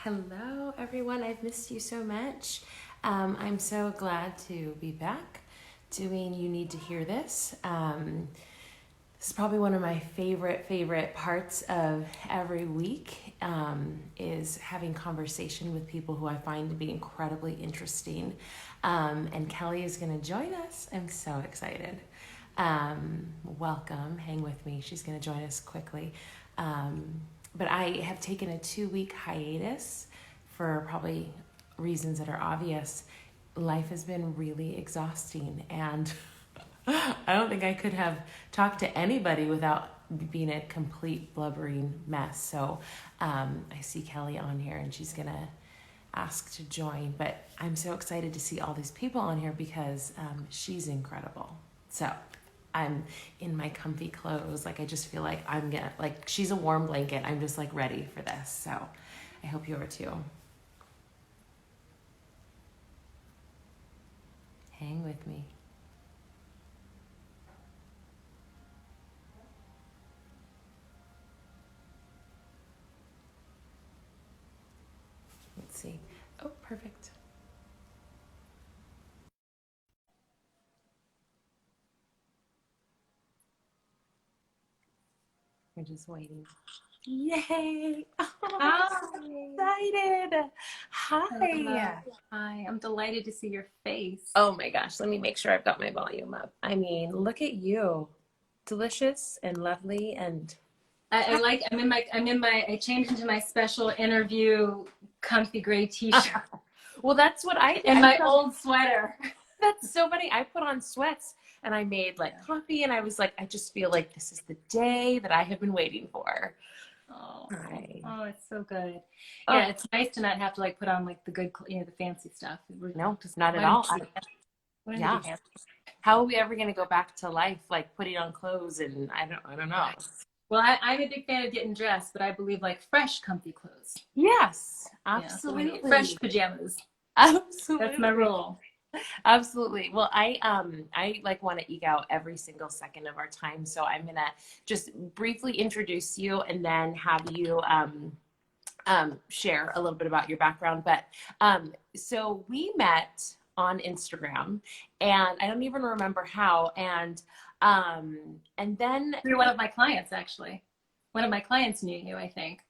Hello, everyone. I've missed you so much. I'm so glad to be back doing You Need to Hear This. This is probably one of my favorite parts of every week is having conversation with people who I find to be incredibly interesting. And Kelly is going to join us. I'm so excited. Welcome. Hang with me. She's going to join us quickly. But I have taken a 2 week hiatus for probably reasons that are obvious. Life has been really exhausting, and I don't think I could have talked to anybody without being a complete blubbering mess. So I see Kelly on here, and she's going to ask to join. But I'm so excited to see all these people on here because she's incredible. So I'm in my comfy clothes. Like, I just feel like I'm gonna, like, she's a warm blanket. I'm just like ready for this. So I hope you are too. Hang with me. Let's see. Oh, perfect. We're just waiting. Yay! Oh, I'm so excited. Hello. Hi. Hi, I'm delighted to see your face. Oh my gosh, let me make sure I've got my volume up. I mean, look at you. Delicious and lovely and I changed into my special interview comfy gray t-shirt well, that's what I and I my put on, old sweater. that's so funny. I put on sweats and I made like coffee and I was like, I just feel like this is the day that I have been waiting for. Oh, Hi. oh, it's so good. Oh, Yeah, it's nice to not have to like put on like the good, the fancy stuff. We're no, just not at wanting all. to be, wanting to be Yeah. fancy. How are we ever going to go back to life like putting on clothes and I don't know. Right. Well, I'm a big fan of getting dressed, but I believe like fresh, comfy clothes. Yes, Yeah, so we need fresh absolutely. pajamas. That's my Absolutely. rule. Absolutely. Well, I like want to eke out every single second of our time. So I'm gonna just briefly introduce you and then have you share a little bit about your background. But so we met on Instagram, and I don't even remember how. And then Through one of my clients, actually. One of my clients knew you, I think.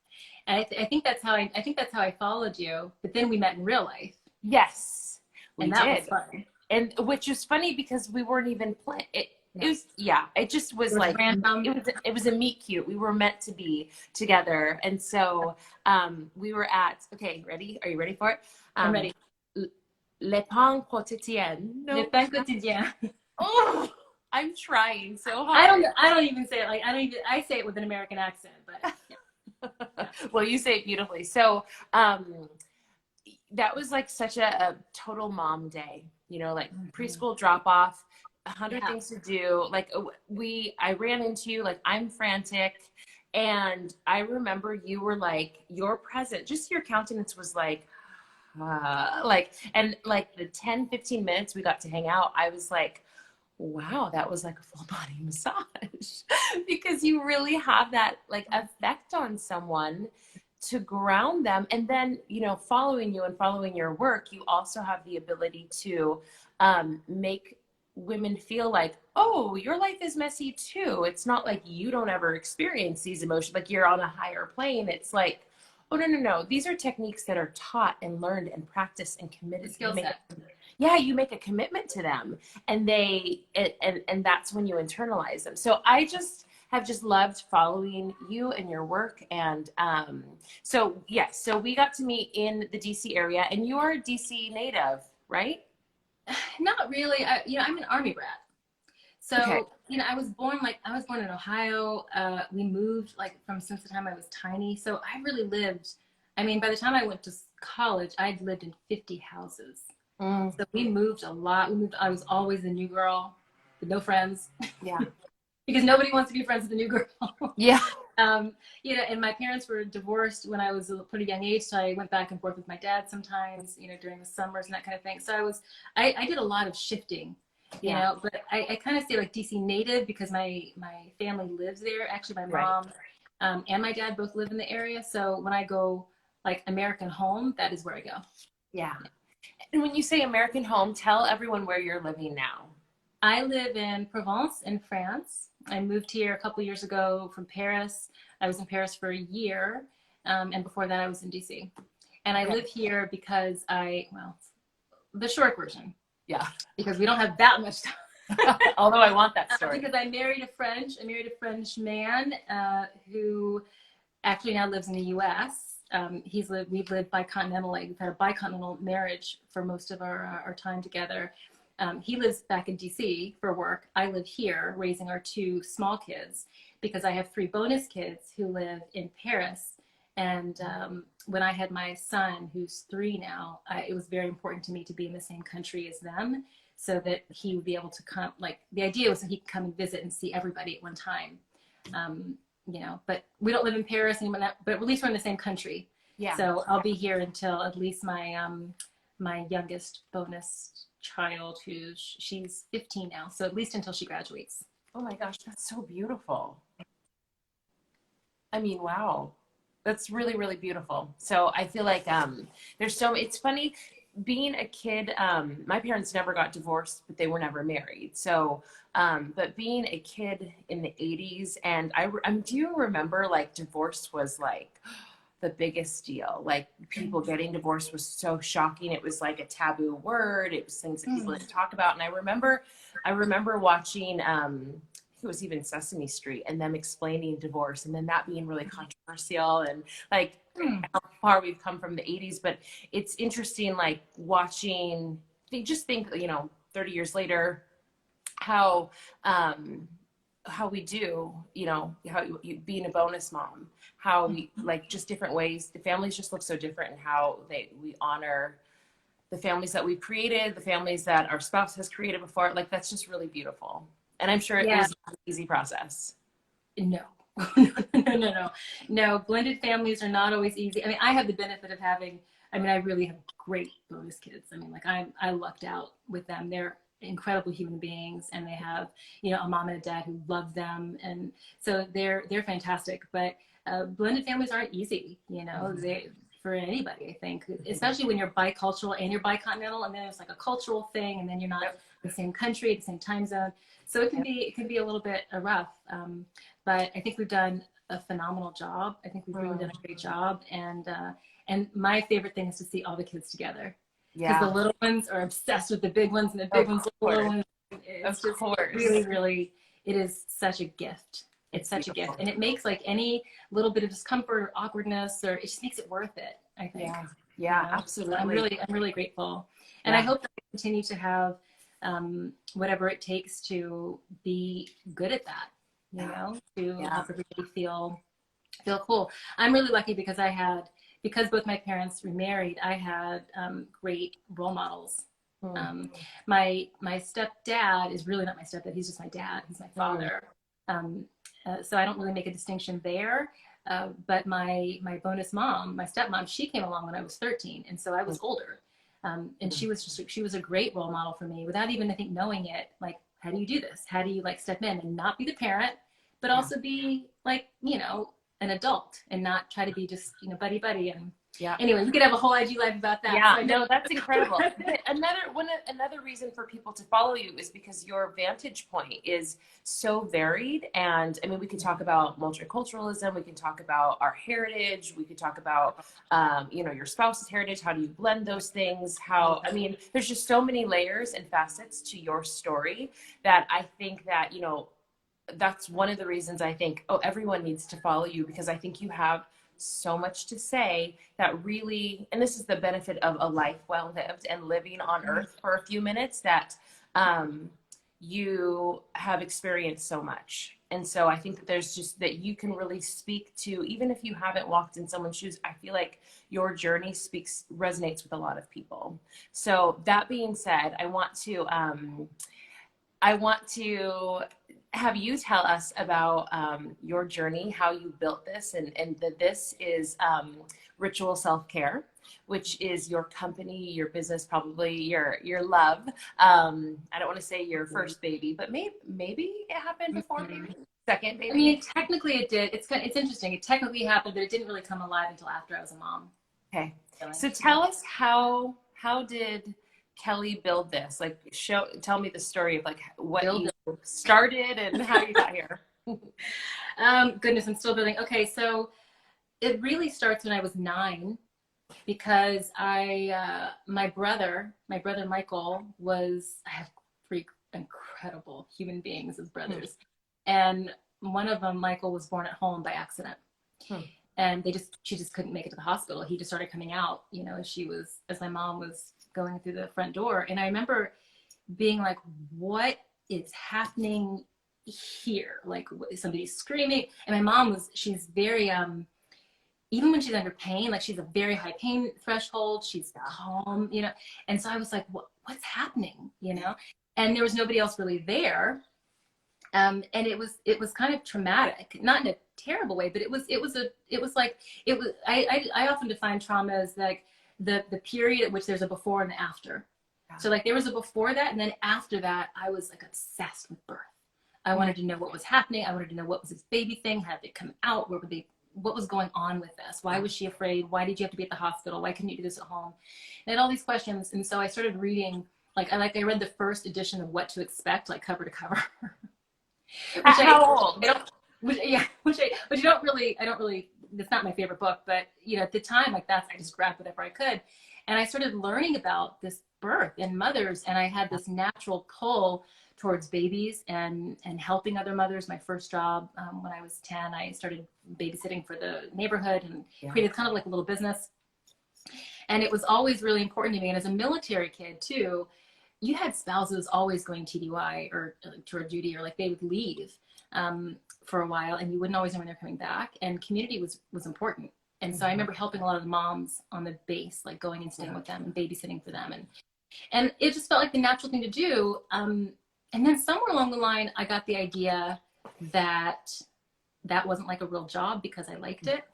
And I think that's how I think that's how I followed you. But then we met in real life, yes, we and that was did. fun. And which is funny because we weren't even playing it. No, It was, yeah, it just it was was like random. it was a meet cute. We were meant to be together. And so we were at, okay, ready, are you ready for it? I'm um ready. Le Pain Quotidien. Le No. pain quotidien. Oh, I'm trying so hard. I don't even say it like I don't even I say it with an American accent, but yeah. Well, you say it beautifully. So that was like such a total mom day, you know, like Mhm. preschool drop off, 100 Yeah. things to do. Like I ran into you, like I'm frantic. And I remember you were like, your present, just your countenance was like, and like the 10-15 minutes we got to hang out, I was like, wow, that was like a full body massage because you really have that like effect on someone to ground them. And then, you know, following you and following your work, you also have the ability to make women feel like, oh, your life is messy too. It's not like you don't ever experience these emotions, like you're on a higher plane. It's like, oh, no, no, no. These are techniques that are taught and learned and practiced and The committed. skill set. Yeah, you make a commitment to them, and and that's when you internalize them. So I just have just loved following you and your work. And so yes, so we got to meet in the DC area, and you are a DC native, right? Not really. I'm an army brat. Okay. So, I was born in Ohio. We moved like from since the time I was tiny. So I really lived, I mean, by the time I went to college, I'd lived in 50 houses. Mm, So we moved a lot. I was always the new girl with no friends yeah. because nobody wants to be friends with the new girl. Yeah. And my parents were divorced when I was a pretty young age. So I went back and forth with my dad sometimes, during the summers and that kind of thing. So I did a lot of shifting, Yeah. but I kind of say like DC native because my family lives there. Actually, my Right. mom and my dad both live in the area. So when I go like American home, that is where I go. Yeah. And when you say American home, tell everyone where you're living now. I live in Provence in France. I moved here a couple years ago from Paris. I was in Paris for a year, and before that I was in DC. And I Okay. live here because well, the short version, Yeah. because we don't have that much time. Although I want that story. Because I married a French man who actually now lives in the U.S. We've lived bicontinentally. We've had a bicontinental marriage for most of our time together. He lives back in DC for work. I live here raising our two small kids because I have three bonus kids who live in Paris. And when I had my son, who's 3 now, it was very important to me to be in the same country as them so that he would be able to come. Like, the idea was that he could come and visit and see everybody at one time. But we don't live in Paris anymore, but at least we're in the same country. Yeah. So I'll be here until at least my youngest bonus child, she's 15 now. So at least until she graduates. Oh my gosh, that's so beautiful. I mean, wow. That's really, really beautiful. So I feel like it's funny being a kid. My parents never got divorced, but they were never married. So, but being a kid in the 80s, and do you remember like divorce was like the biggest deal? Like people getting divorced was so shocking. It was like a taboo word. It was things that people didn't talk about. And I remember watching, it was even Sesame Street and them explaining divorce and then that being really controversial and like how far we've come from the 80s. But it's interesting, like watching, just think, 30 years later, how we do, how you being a bonus mom, how we like just different ways. The families just look so different and how we honor the families that we've created, the families that our spouse has created before. Like, that's just really beautiful. And I'm sure it was an easy process. No. No, blended families are not always easy. I mean, I have the benefit of I really have great bonus kids. I mean, like I lucked out with them. They're incredible human beings and they have, a mom and a dad who love them. And so they're fantastic, but blended families aren't easy, for anybody, I think, especially when you're bicultural and you're bicontinental, and then it's like a cultural thing, and then you're not in the same country, the same time zone. So it can be a little bit rough. But I think we've done a phenomenal job. I think we've really done a great job. And my favorite thing is to see all the kids together. Because the little ones are obsessed with the big ones, and the big ones with the little ones. It's just really, really, it is such a gift. It's such a gift. And it makes like any little bit of discomfort or awkwardness, or it just makes it worth it, I think. Yeah, absolutely. So I'm really grateful. And I hope that I continue to have whatever it takes to be good at that, to help everybody feel cool. I'm really lucky because because both my parents remarried, I had great role models. My stepdad is really not my stepdad. He's just my dad. He's my father. So I don't really make a distinction there. But my bonus mom, my stepmom, she came along when I was 13. And so I was older. And she was a great role model for me without even, I think, knowing it. Like, how do you do this? How do you like step in and not be the parent, but also be like, an adult and not try to be just, buddy buddy. And anyway, we could have a whole IG live about that. Yeah, no, that's incredible. Another reason for people to follow you is because your vantage point is so varied. And I mean, we can talk about multiculturalism, we can talk about our heritage, we could talk about, your spouse's heritage. How do you blend those things? There's just so many layers and facets to your story that I think that, that's one of the reasons I think, everyone needs to follow you, because I think you have so much to say that really, and this is the benefit of a life well lived and living on earth for a few minutes, that you have experienced so much. And so I think that there's just that you can really speak to, even if you haven't walked in someone's shoes, I feel like your journey resonates with a lot of people. So that being said, I want to have you tell us about your journey, how you built this, and that this is Ritual Self-Care, which is your company, your business, probably your love. I don't want to say your first baby, but maybe it happened before maybe second baby. I mean, technically it did. It's interesting. It technically happened, but it didn't really come alive until after I was a mom. Okay. feeling. So tell us how did Kelly build this? Like tell me the story of like what Build you it. started and how you got here. Goodness, I'm still building. Okay, so it really starts when I was 9 because my brother Michael I have 3 incredible human beings as brothers. And one of them, Michael, was born at home by accident. And she just couldn't make it to the hospital. He just started coming out, as my mom was going through the front door. And I remember being like, what is happening here? Like somebody's screaming. And my mom she's very, even when she's under pain, like she's a very high pain threshold, she's calm, And so I was like, what's happening, And there was nobody else really there. And it was kind of traumatic, not in a terrible way, but I often define trauma as like the period at which there's a before and an after. So like there was a before that, and then after that, I was like obsessed with birth. I wanted to know what was happening. I wanted to know what was this baby thing. How did it come out? What was going on with this? Why was she afraid? Why did you have to be at the hospital? Why couldn't you do this at home? And I had all these questions. And so I started reading, I read the first edition of What to Expect, like cover to cover. How old? I don't really, it's not my favorite book, but at the time, I just grabbed whatever I could. And I started learning about this birth and mothers. And I had this natural pull towards babies and helping other mothers. My first job, when I was 10, I started babysitting for the neighborhood and created kind of like a little business. And it was always really important to me. And as a military kid too, you had spouses always going TDY or tour duty, or like they would leave for a while and you wouldn't always know when they're coming back. And community was important. And so I remember helping a lot of the moms on the base, like going and staying with them and babysitting for them. And it just felt like the natural thing to do. And then somewhere along the line, I got the idea that wasn't like a real job because I liked it.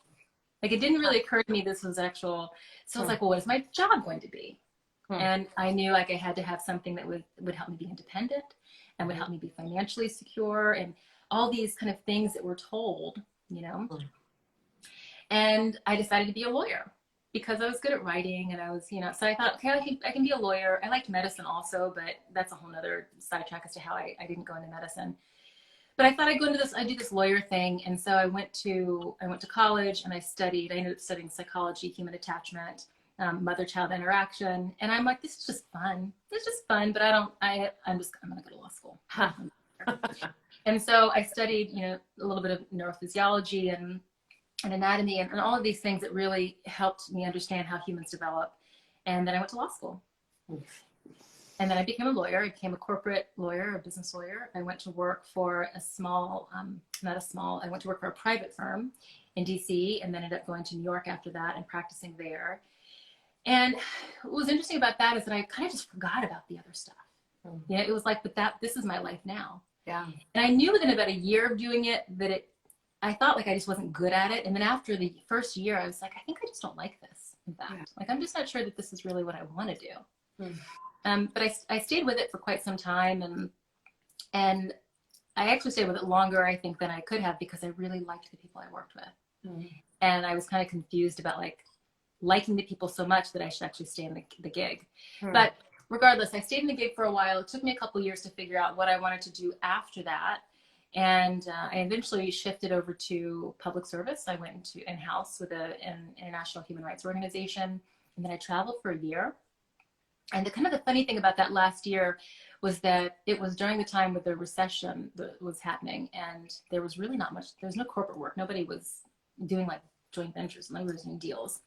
Like it didn't really occur to me this was actual. So I was like, well, what is my job going to be? And I knew like I had to have something that would help me be independent and would help me be financially secure and all these kind of things that we're told, And I decided to be a lawyer because I was good at writing and I was, so I thought, okay, I can be a lawyer. I liked medicine also, but that's a whole nother sidetrack as to how I didn't go into medicine. But I thought I'd do this lawyer thing. And so I went to college and I ended up studying psychology, human attachment, mother-child interaction. And I'm like, this is just fun. It's just fun, but I'm going to go to law school. Huh. And so I studied, a little bit of neurophysiology and anatomy and all of these things that really helped me understand how humans develop. And then I went to law school. And then I became a lawyer. I became a corporate lawyer, a business lawyer. I went to work for I went to work for a private firm in DC and then ended up going to New York after that and practicing there. And what was interesting about that is that I kind of just forgot about the other stuff. It was like, this is my life now. Yeah. And I knew within about a year of doing it that I thought like I just wasn't good at it. And then after the first year, I was like, I think I just don't like this. In fact, like I'm just not sure that this is really what I want to do. But I stayed with it for quite some time, and I actually stayed with it longer, I think, than I could have because I really liked the people I worked with. And I was kind of confused about like liking the people so much that I should actually stay in the gig. But regardless, I stayed in the gig for a while. It took me a couple years to figure out what I wanted to do after that. And I eventually shifted over to public service. I went into in-house with an international human rights organization. And then I traveled for a year. And the funny thing about that last year was that it was during the time with the recession that was happening. And there was really not much, there was no corporate work. Nobody was doing like joint ventures. Nobody was doing deals.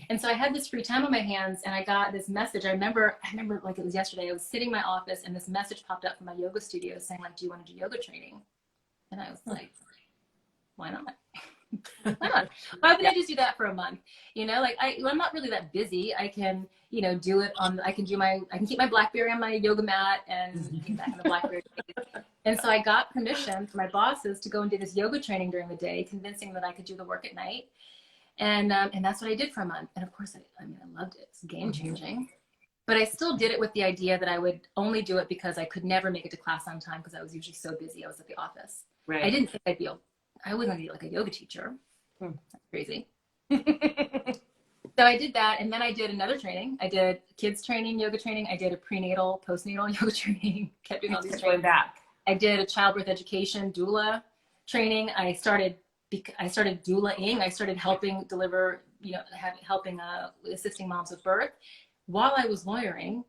And so I had this free time on my hands and I got this message. I remember like it was yesterday. I was sitting in my office and this message popped up from my yoga studio saying like, do you want to do yoga training? And I was like, why not? Why not? Why would I just do that for a month? Like I'm not really that busy. I can, do it I can keep my BlackBerry on my yoga mat and get back on the BlackBerry. And so I got permission from my bosses to go and do this yoga training during the day, convincing that I could do the work at night. And that's what I did for a month. And of course, I loved it. It's game changing. But I still did it with the idea that I would only do it because I could never make it to class on time because I was usually so busy. I was at the office. Right. I didn't think I wasn't going to be like a yoga teacher. That's crazy. So I did that, and then I did another training. I did kids training, yoga training. I did a prenatal, postnatal yoga training. Kept doing all these Going trainings. back. I did a childbirth education doula training. I started doulaing. I started helping deliver, helping assisting moms with birth while I was lawyering.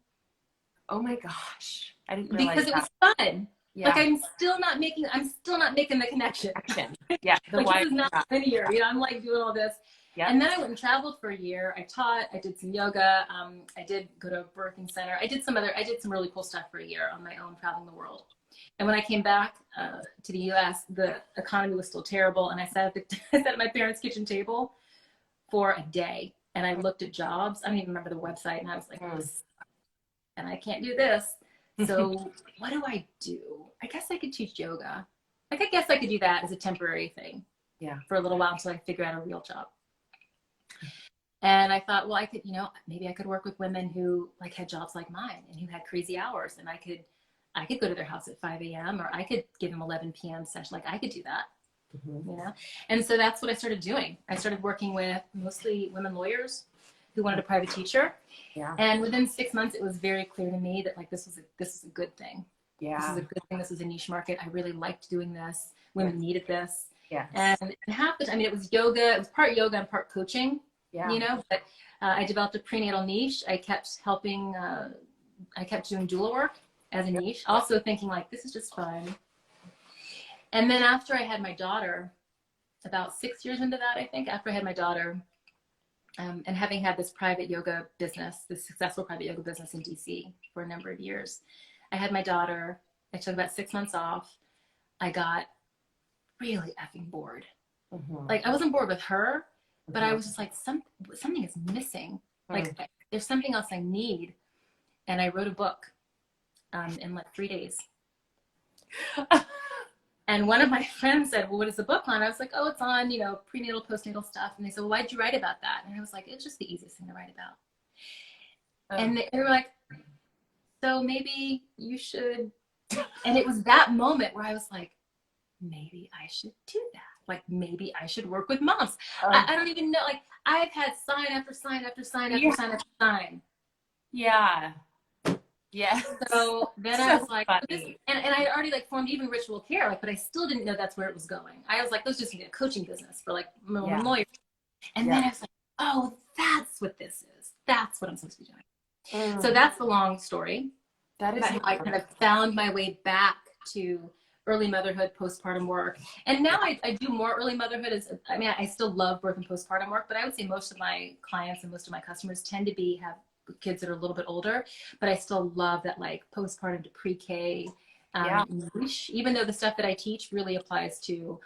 Oh my gosh, I didn't realize because it that. was fun. Yeah. Like I'm still not making the connection. Yeah, the Like why. this is not linear. I'm like doing all this. Yeah. And then I went and traveled for a year. I taught, I did some yoga. I did go to a birthing center. I did some really cool stuff for a year on my own, traveling the world. And when I came back to the US, the economy was still terrible. And I sat at my parents' kitchen table for a day. And I looked at jobs. I don't even remember the website. And I was like, and I can't do this. So what do I do? I guess I could teach yoga. Like, I guess I could do that as a temporary thing. Yeah. For a little while until I figure out a real job. And I thought, well, I could, maybe I could work with women who like had jobs like mine and who had crazy hours, and I could go to their house at 5 a.m. or I could give them 11 p.m. session. Like I could do that, And so that's what I started doing. I started working with mostly women lawyers who wanted a private teacher. Yeah. And within 6 months, it was very clear to me that like this is a good thing. Yeah. This is a good thing. This is a niche market. I really liked doing this. Women needed this. Yes. And half the time, it was yoga. It was part yoga and part coaching. Yeah. But I developed a prenatal niche. I kept helping. I kept doing doula work as a niche. Also thinking like this is just fun. And then after I had my daughter, about 6 years into that, I think, after I had my daughter, and having had this private yoga business, this successful private yoga business in DC for a number of years, I had my daughter. I took about 6 months off. I got really effing bored. Like I wasn't bored with her, but I was just like, something is missing. Like there's something else I need. And I wrote a book in like 3 days. And one of my friends said, well, what is the book on? I was like, oh, it's on, prenatal, postnatal stuff. And they said, well, why'd you write about that? And I was like, it's just the easiest thing to write about. And they were like, so maybe you should. And it was that moment where I was like, maybe I should do that. Like, maybe I should work with moms. I don't even know. Like, I've had sign after sign after sign after sign after sign. Yeah. Yeah. So then I was like, and I had already like formed even ritual care, like, but I still didn't know that's where it was going. I was like, this is just a coaching business for like lawyers. And then I was like, oh, that's what this is. That's what I'm supposed to be doing. So that's the long story. That is how I kind of found my way back to early motherhood, postpartum work. And now I do more early motherhood. I still love birth and postpartum work, but I would say most of my clients and most of my customers tend to have kids that are a little bit older, but I still love that like postpartum to pre-K niche, even though the stuff that I teach really applies to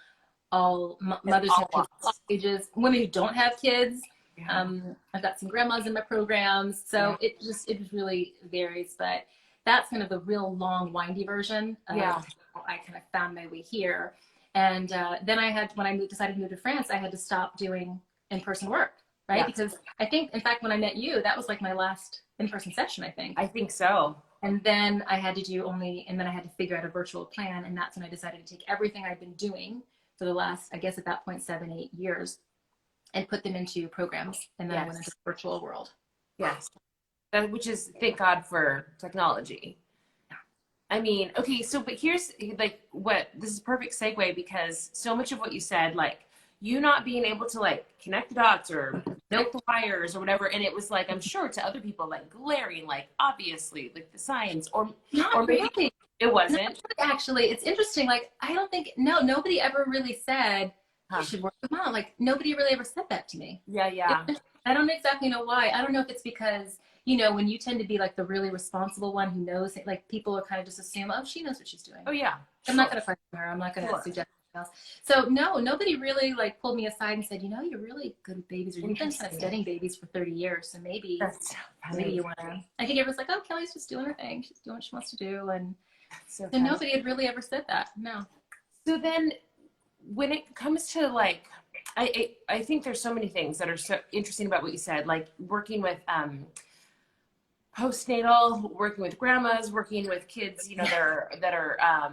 all mothers have kids all ages, women who don't have kids. I've got some grandmas in my programs, so it just really varies, but that's kind of the real long windy version of how I kind of found my way here. And then when I decided to move to France, I had to stop doing in-person work, right? Because I think, in fact, when I met you, that was like my last in-person session, I think. I think so. And then I had to figure out a virtual plan. And that's when I decided to take everything I've been doing for the last, I guess at that point, 7-8 years, and put them into programs. And then I went into the virtual world. Yes. Which is, thank God for technology. I mean, okay, so, but here's like this is a perfect segue, because so much of what you said, like you not being able to like connect the dots or connect the wires or whatever. And it was like, I'm sure to other people, like glaring, like obviously like the science or maybe really. It wasn't. Actually, it's interesting. Like, I don't think, nobody ever really said, you should work with mom. Like, nobody really ever said that to me. Yeah. I don't exactly know why. I don't know if it's because, when you tend to be like the really responsible one who knows, like people are kind of just assume, oh, she knows what she's doing. Oh, yeah. I'm not going to question her. I'm not going to suggest anything else. So no, nobody really like pulled me aside and said, you're really good with babies, or you've been kind of studying babies for 30 years. So maybe you want to, I think everyone's like, oh, Kelly's just doing her thing. She's doing what she wants to do. And so nobody had really ever said that. No. So then when it comes to like, I think there's so many things that are so interesting about what you said, like working with postnatal, working with grandmas, working with kids, that are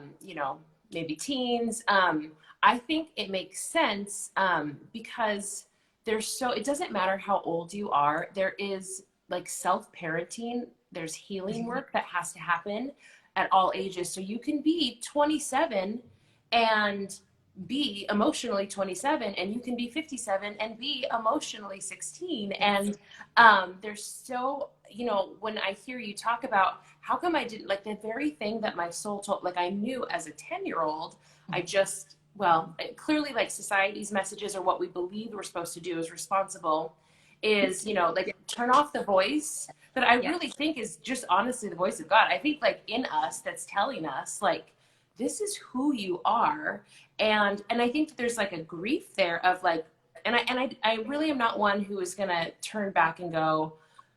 maybe teens. I think it makes sense because it doesn't matter how old you are, there is like self-parenting, there's healing work that has to happen at all ages. So you can be 27 and be emotionally 27, and you can be 57 and be emotionally 16. And there's so, when I hear you talk about how come I didn't, like the very thing that my soul told, like I knew as a 10-year-old, I just, well, clearly like society's messages or what we believe we're supposed to do is responsible is, like turn off the voice that I really think is just honestly the voice of God. I think like in us that's telling us like, this is who you are. And I think that there's like a grief there of like, and I really am not one who is going to turn back and go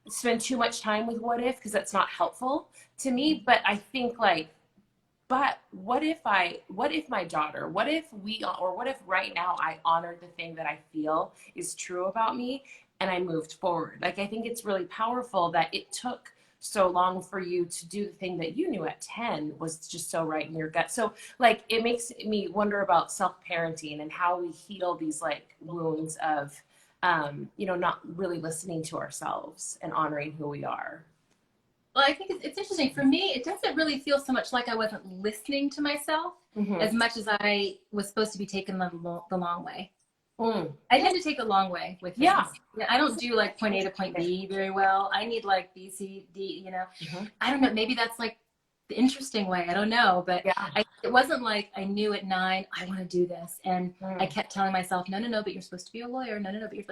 spend too much time with what if, because that's not helpful to me. But I think like, but what if my daughter, what if right now I honored the thing that I feel is true about me and I moved forward? Like, I think it's really powerful that it took so long for you to do the thing that you knew at 10 was just so right in your gut. So like, it makes me wonder about self-parenting and how we heal these like wounds of, not really listening to ourselves and honoring who we are. Well, I think it's interesting. For me, it doesn't really feel so much like I wasn't listening to myself as much as I was supposed to be taken the long way. I tend to take the long way with things. Yeah. I don't do like point A to point B very well. I need like B, C, D, I don't know. Maybe that's like the interesting way. I don't know. But it wasn't like I knew at 9, I want to do this. And I kept telling myself, no, but you're supposed to be a lawyer. No, but you're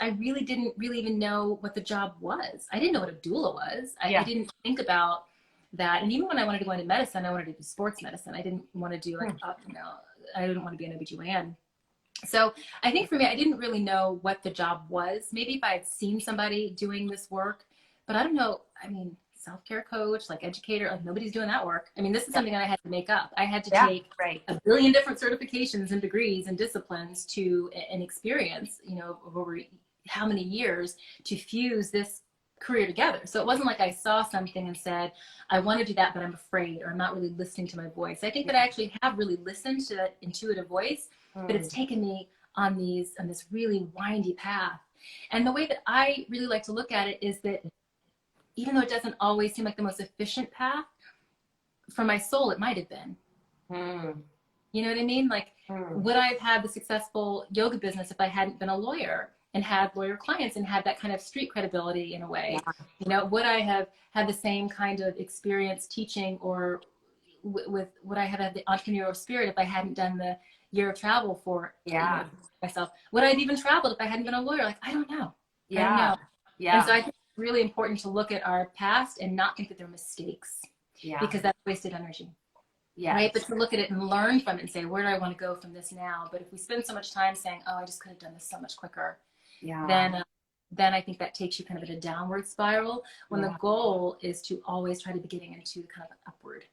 I really didn't really even know what the job was. I didn't know what a doula was. I didn't think about that. And even when I wanted to go into medicine, I wanted to do sports medicine. I didn't want to do like, I didn't want to be an OBGYN. So I think for me, I didn't really know what the job was. Maybe if I had seen somebody doing this work, but I don't know. I mean, self-care coach, like educator, like nobody's doing that work. I mean, this is something that I had to make up. I had to take a billion different certifications and degrees and disciplines to an experience, over how many years to fuse this career together. So it wasn't like I saw something and said, I want to do that, but I'm afraid, or I'm not really listening to my voice. I think that I actually have really listened to that intuitive voice, but it's taken me on this really windy path. And the way that I really like to look at it is that even though it doesn't always seem like the most efficient path, for my soul, it might have been. You know what I mean? Like, would I have had the successful yoga business if I hadn't been a lawyer and had lawyer clients and had that kind of street credibility in a way? Would I have had the same kind of experience teaching, or would I have had the entrepreneurial spirit if I hadn't done the year of travel for myself? Would I have even traveled if I hadn't been a lawyer? Like, I don't know. I don't know. And so I think it's really important to look at our past and not think that they're mistakes, because that's wasted energy. Right? But to look at it and learn from it and say, where do I want to go from this now? But if we spend so much time saying, oh, I just could have done this so much quicker, then I think that takes you kind of in a downward spiral, when the goal is to always try to be getting into kind of upward.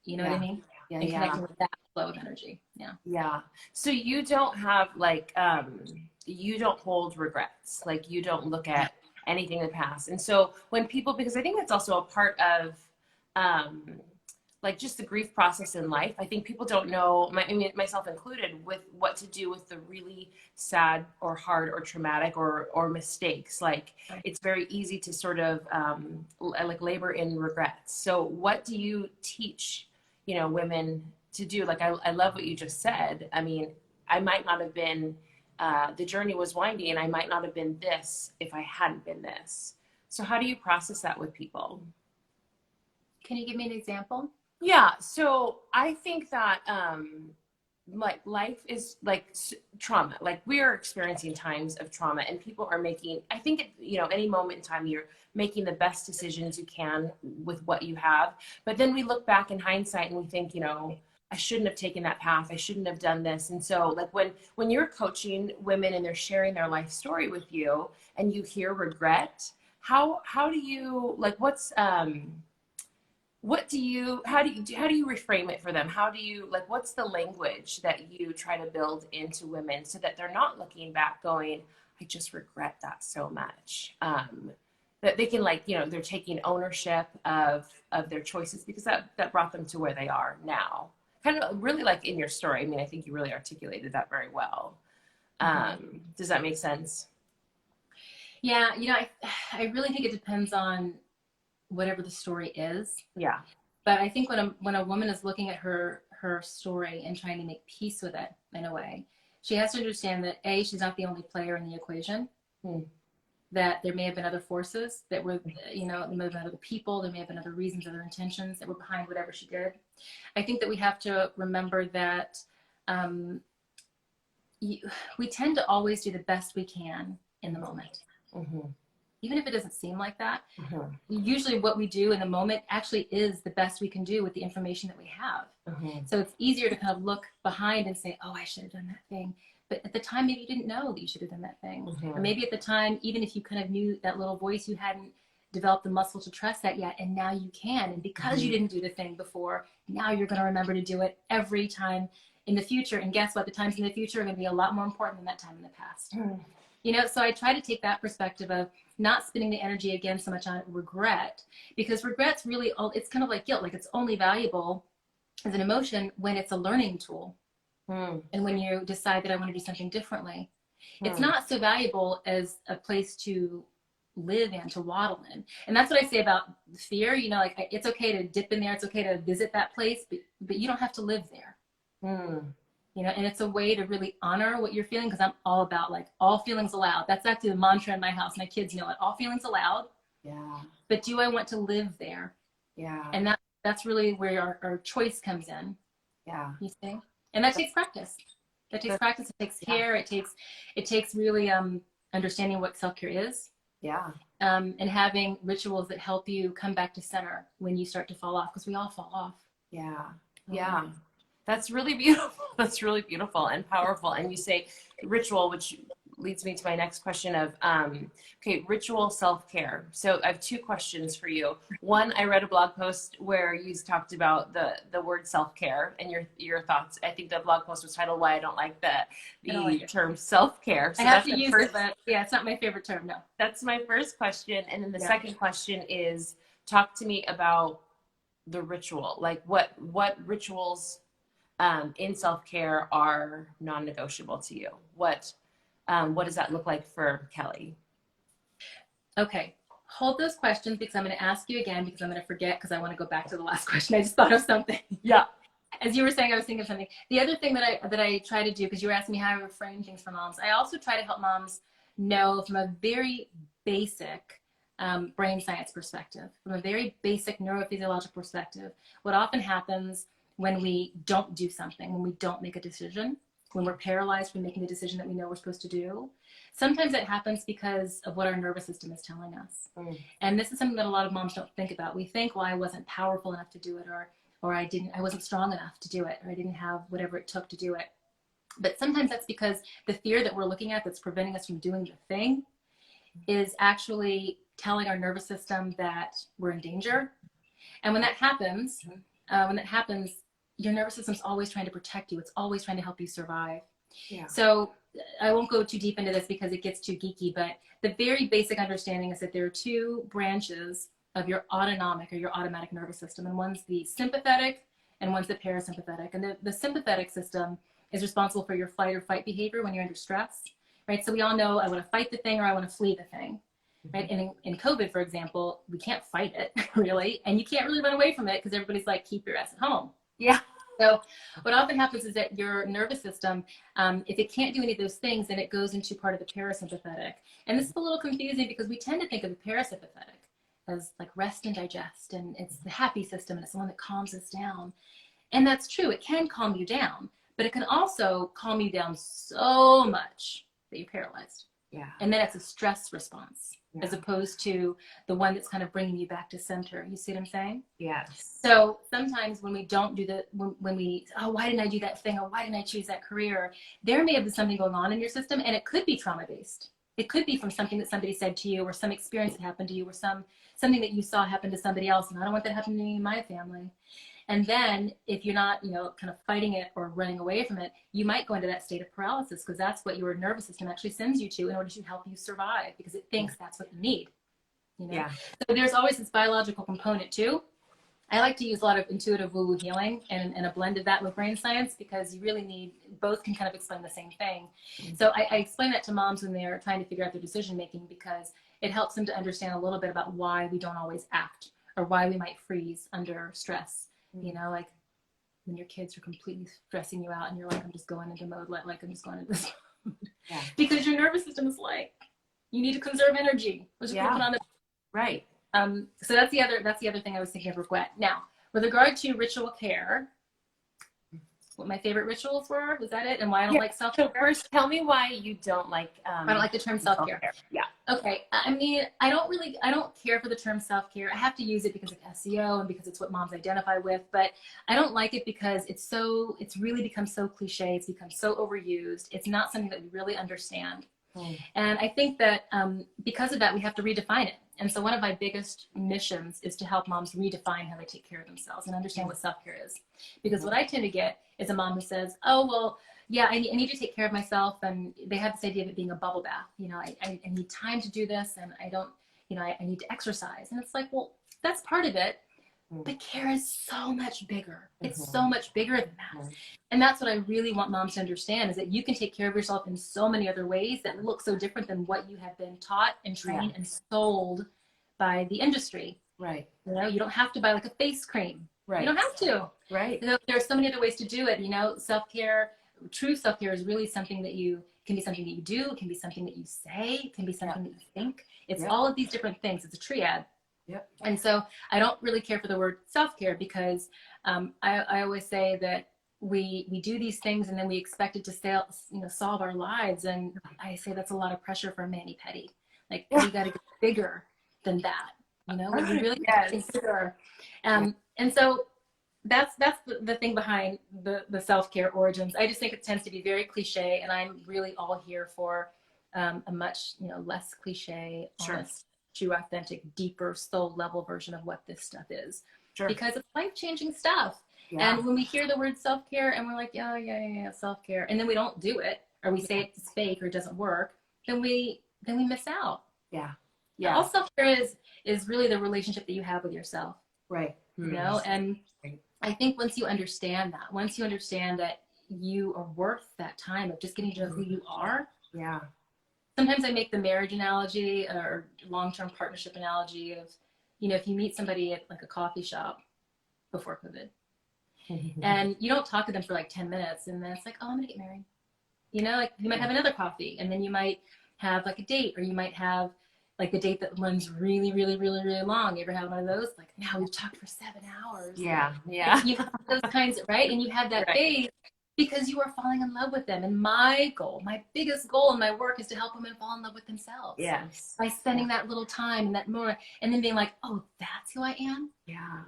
You know what I mean? And connecting with that flow of energy. So you don't have like, you don't hold regrets. Like, you don't look at anything in the past. And so when people, because I think that's also a part of, like just the grief process in life. I think people don't know, myself included, with what to do with the really sad or hard or traumatic or mistakes. Like, it's very easy to sort of like labor in regrets. So what do you teach, women to do? Like, I love what you just said. I mean, I might not have been, the journey was windy, and I might not have been this if I hadn't been this. So how do you process that with people? Can you give me an example? Yeah. So I think that, like, life is like trauma. Like, we are experiencing times of trauma, and people are making, I think, any moment in time, you're making the best decisions you can with what you have. But then we look back in hindsight and we think, I shouldn't have taken that path. I shouldn't have done this. And so like when you're coaching women and they're sharing their life story with you and you hear regret, how do you, like, how do you reframe it for them? How do you, like, what's the language that you try to build into women so that they're not looking back going, I just regret that so much. That they can, like, they're taking ownership of their choices, because that brought them to where they are now. Kind of really like in your story. I mean, I think you really articulated that very well. Does that make sense? Yeah, you know, I really think it depends on whatever the story is. Yeah. But I think when a woman is looking at her story and trying to make peace with it in a way, she has to understand that A, she's not the only player in the equation. Hmm. That there may have been other forces that were, you know, there may have been other people, there may have been other reasons, other intentions that were behind whatever she did. I think that we have to remember that um, we tend to always do the best we can in the moment. Mm-hmm. Even if it doesn't seem like that, Mm-hmm. usually what we do in the moment actually is the best we can do with the information that we have. Mm-hmm. So it's easier to kind of look behind and say, oh, I should have done that thing. But at the time, maybe you didn't know that you should have done that thing. Mm-hmm. Or maybe at the time, even if you kind of knew that little voice, you hadn't developed the muscle to trust that yet. And now you can. And because you didn't do the thing before, now you're going to remember to do it every time in the future. And guess what? The times in the future are going to be a lot more important than that time in the past. Mm-hmm. You know, so I try to take that perspective of not spending the energy again so much on regret, because regret's really, it's kind of like guilt. Like it's only valuable as an emotion when it's a learning tool. And when you decide that I want to do something differently, it's not so valuable as a place to live in, to waddle in. And that's what I say about fear. You know, like it's okay to dip in there. It's okay to visit that place, but you don't have to live there. You know, and it's a way to really honor what you're feeling, because I'm all about like all feelings allowed. That's actually the mantra in my house. My kids know it. All feelings allowed. Yeah. But do I want to live there? Yeah. And that's really where our choice comes in. Yeah. You see? And that takes practice. That takes practice. It takes care. It takes really understanding what self-care is. Yeah. And having rituals that help you come back to center when you start to fall off, because we all fall off. Yeah. Yeah. That's really beautiful. That's really beautiful and powerful. And you say ritual, which leads me to my next question of, okay, ritual self-care. So I have two questions for you. One, I read a blog post where you talked about the word self-care and your thoughts. I think the blog post was titled "Why I Don't Like the term self-care." So I have to use it, but yeah, it's not my favorite term. No. That's my first question. And then the second question is, talk to me about the ritual. Like what rituals in self-care are non-negotiable to you? What does that look like for Kelly? Okay, hold those questions, because I'm going to ask you again, because I'm going to forget, because I want to go back to the last question. I just thought of something. Yeah. As you were saying, I was thinking of something. The other thing that I try to do, because you were asking me how I reframe things for moms, I also try to help moms know from a very basic brain science perspective, from a very basic neurophysiological perspective, what often happens when we don't do something, when we don't make a decision, when we're paralyzed from making the decision that we know we're supposed to do. Sometimes it happens because of what our nervous system is telling us. And this is something that a lot of moms don't think about. We think, well, I wasn't powerful enough to do it, or I wasn't strong enough to do it, or I didn't have whatever it took to do it. But sometimes that's because the fear that we're looking at that's preventing us from doing the thing is actually telling our nervous system that we're in danger. And when that happens, your nervous system's always trying to protect you. It's always trying to help you survive. Yeah. So I won't go too deep into this because it gets too geeky, but the very basic understanding is that there are two branches of your autonomic or your automatic nervous system. And one's the sympathetic and one's the parasympathetic. And the sympathetic system is responsible for your fight or fight behavior when you're under stress, right? So we all know I want to fight the thing or I want to flee the thing. Right? And in COVID, for example, we can't fight it really. And you can't really run away from it because everybody's like, keep your ass at home. Yeah. So what often happens is that your nervous system, if it can't do any of those things, then it goes into part of the parasympathetic. And this is a little confusing because we tend to think of the parasympathetic as like rest and digest. And it's the happy system and it's the one that calms us down. And that's true. It can calm you down, but it can also calm you down so much that you're paralyzed. Yeah. And then it's a stress response. Yeah. As opposed to the one that's kind of bringing you back to center. You see what I'm saying? Yes. So sometimes when we don't do when we, oh, why didn't I do that thing? Or why didn't I choose that career? There may have been something going on in your system, and it could be trauma-based. It could be from something that somebody said to you, or some experience that happened to you, or something that you saw happen to somebody else. And I don't want that happening to me in my family. And then if you're not, kind of fighting it or running away from it, you might go into that state of paralysis because that's what your nervous system actually sends you to in order to help you survive because it thinks that's what you need. Yeah. So there's always this biological component too. I like to use a lot of intuitive woo-woo healing and a blend of that with brain science, because you really need, both can kind of explain the same thing. So I explain that to moms when they're trying to figure out their decision making, because it helps them to understand a little bit about why we don't always act, or why we might freeze under stress. You know, like when your kids are completely stressing you out and you're like, I'm just going into mode, like I'm just going into this mode. Yeah. Because your nervous system is like, you need to conserve energy. Let's just put on the right. So that's the other thing I was thinking of regret. Now, with regard to ritual care, what my favorite rituals were, was that it? And why I don't like self-care? So first, tell me why you don't like I don't like the term self-care. Yeah. Okay. I mean, I don't care for the term self-care. I have to use it because of SEO and because it's what moms identify with, but I don't like it because it's really become so cliche. It's become so overused. It's not something that we really understand. And I think that because of that, we have to redefine it. And so one of my biggest missions is to help moms redefine how they take care of themselves and understand what self-care is. Because what I tend to get is a mom who says, oh, well, yeah, I need to take care of myself. And they have this idea of it being a bubble bath. You know, I need time to do this, and I don't, you know, I need to exercise. And it's like, well, that's part of it. But care is so much bigger. It's so much bigger than that. And that's what I really want moms to understand, is that you can take care of yourself in so many other ways that look so different than what you have been taught and trained and sold by the industry. Right. You know, you don't have to buy like a face cream. Right. You don't have to. Right. You know, there are so many other ways to do it. You know, self-care, true self-care is really something that can be something that you do. It can be something that you say. It can be something that you think. It's all of these different things. It's a triad. Yep. And so I don't really care for the word self-care, because I always say that we do these things and then we expect it to solve our lives. And I say that's a lot of pressure for mani petty. Like, we got to get bigger than that. You know, we really think bigger. And so that's the thing behind the self-care origins. I just think it tends to be very cliche, and I'm really all here for a much less cliche, honest, true, authentic, deeper, soul level version of what this stuff is. Because it's life-changing stuff. And when we hear the word self-care and we're like, yeah, self-care, and then we don't do it, or we say it's fake or it doesn't work, then we miss out. Yeah. All self-care is really the relationship that you have with yourself. Right. You know, and I think once you understand that you are worth that time of just getting to know who you are. Yeah. Sometimes I make the marriage analogy or long-term partnership analogy of, if you meet somebody at like a coffee shop before COVID and you don't talk to them for like 10 minutes, and then it's like, oh, I'm gonna get married. Like you might have another coffee, and then you might have like a date, or you might have like a date that runs really, really, really, really long. You ever have one of those? Like, now we've talked for 7 hours. Yeah. You have those kinds, right? And you have that phase because you are falling in love with them. And my biggest goal in my work is to help women fall in love with themselves. Yes. By spending that little time and that more, and then being like, oh, that's who I am? Yeah.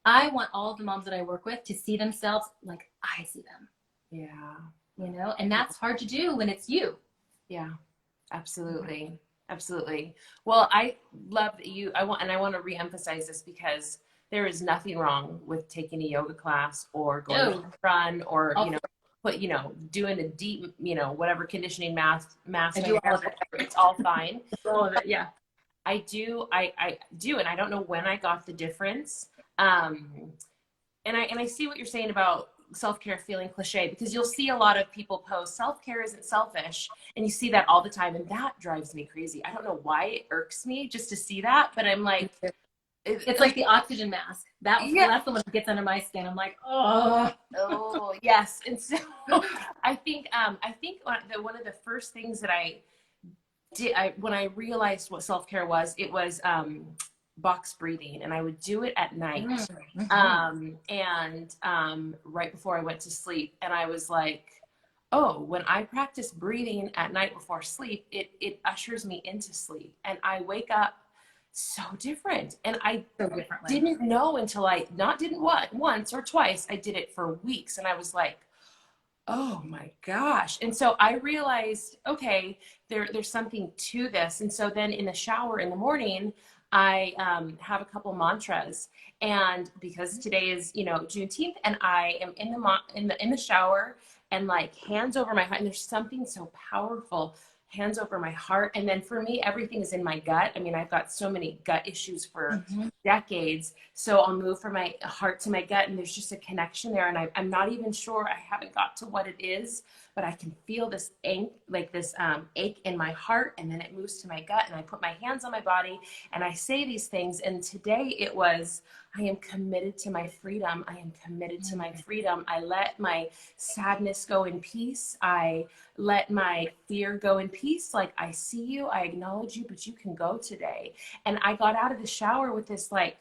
I want all of the moms that I work with to see themselves like I see them. Yeah. And that's hard to do when it's you. Yeah, absolutely. Absolutely. Well, I love that I want to reemphasize this, because there is nothing wrong with taking a yoga class or going to run or, doing a deep, whatever conditioning mask. I do all of it. It's all fine. All of it. Yeah. I do. And I don't know when I got the difference. And I see what you're saying about self-care feeling cliche, because you'll see a lot of people post self-care isn't selfish, and you see that all the time, and that drives me crazy. I don't know why it irks me just to see that, but I'm like, it's like the oxygen mask. That's the one that gets under my skin. I'm like, oh yes. And so I think one of the first things that I did when I realized what self-care was, it was box breathing, and I would do it at night. Right before I went to sleep, and I was like, oh, when I practice breathing at night before sleep, it ushers me into sleep, and I wake up so different. And I didn't know until I didn't once or twice, I did it for weeks, and I was like, oh my gosh. And so I realized, okay, there's something to this. And so then in the shower in the morning, I have a couple mantras, and because today is Juneteenth, and I am in the shower, and like hands over my heart, and there's something so powerful. hands over my heart. And then for me, everything is in my gut. I mean, I've got so many gut issues for decades. So I'll move from my heart to my gut, and there's just a connection there. And I'm not even sure, I haven't got to what it is, but I can feel this ache, like this ache in my heart, and then it moves to my gut, and I put my hands on my body and I say these things. And today it was, I am committed to my freedom. I am committed to my freedom. I let my sadness go in peace. I let my fear go in peace. Like, I see you, I acknowledge you, but you can go today. And I got out of the shower with this, like,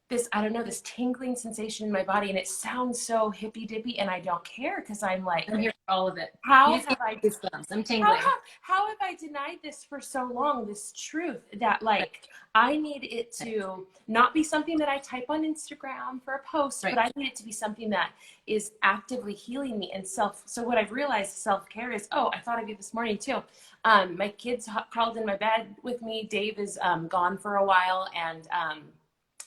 this, I don't know, this tingling sensation in my body. And it sounds so hippy dippy, and I don't care, because I'm like, I'm here for all of it. how You just have I, goosebumps. I'm how, tingling. how have I denied this for so long? This truth that, like, I need it to not be something that I type on Instagram for a post, Right. but I need it to be something that is actively healing me. And so what I've realized self-care is, oh, I thought of you this morning too. My kids crawled in my bed with me. Dave is gone for a while, and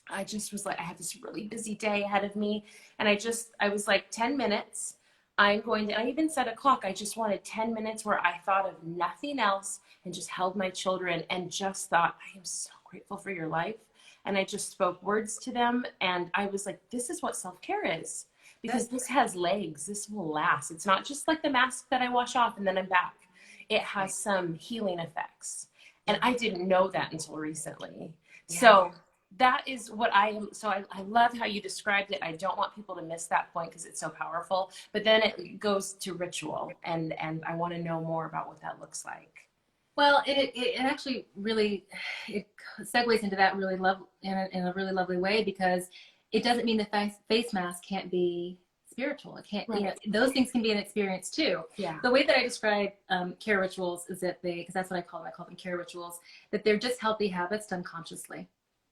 I just was like, I have this really busy day ahead of me. And I was like, 10 minutes. I'm going to, I even set a clock. I just wanted 10 minutes where I thought of nothing else and just held my children and just thought, I am so grateful for your life. And I just spoke words to them. And I was like, this is what self-care is, because this has legs. This will last. It's not just like the mask that I wash off and then I'm back. It has some healing effects. And I didn't know that until recently. Yeah. So that is what I love how you described it. I don't want people to miss that point, because it's so powerful. But then it goes to ritual, and I want to know more about what that looks like. Well, it actually really, it segues into that really in a really lovely way, because it doesn't mean the face mask can't be spiritual. It can't, Right. those things can be an experience too. Yeah. The way that I describe care rituals is that because that's what I call them care rituals, that they're just healthy habits done consciously.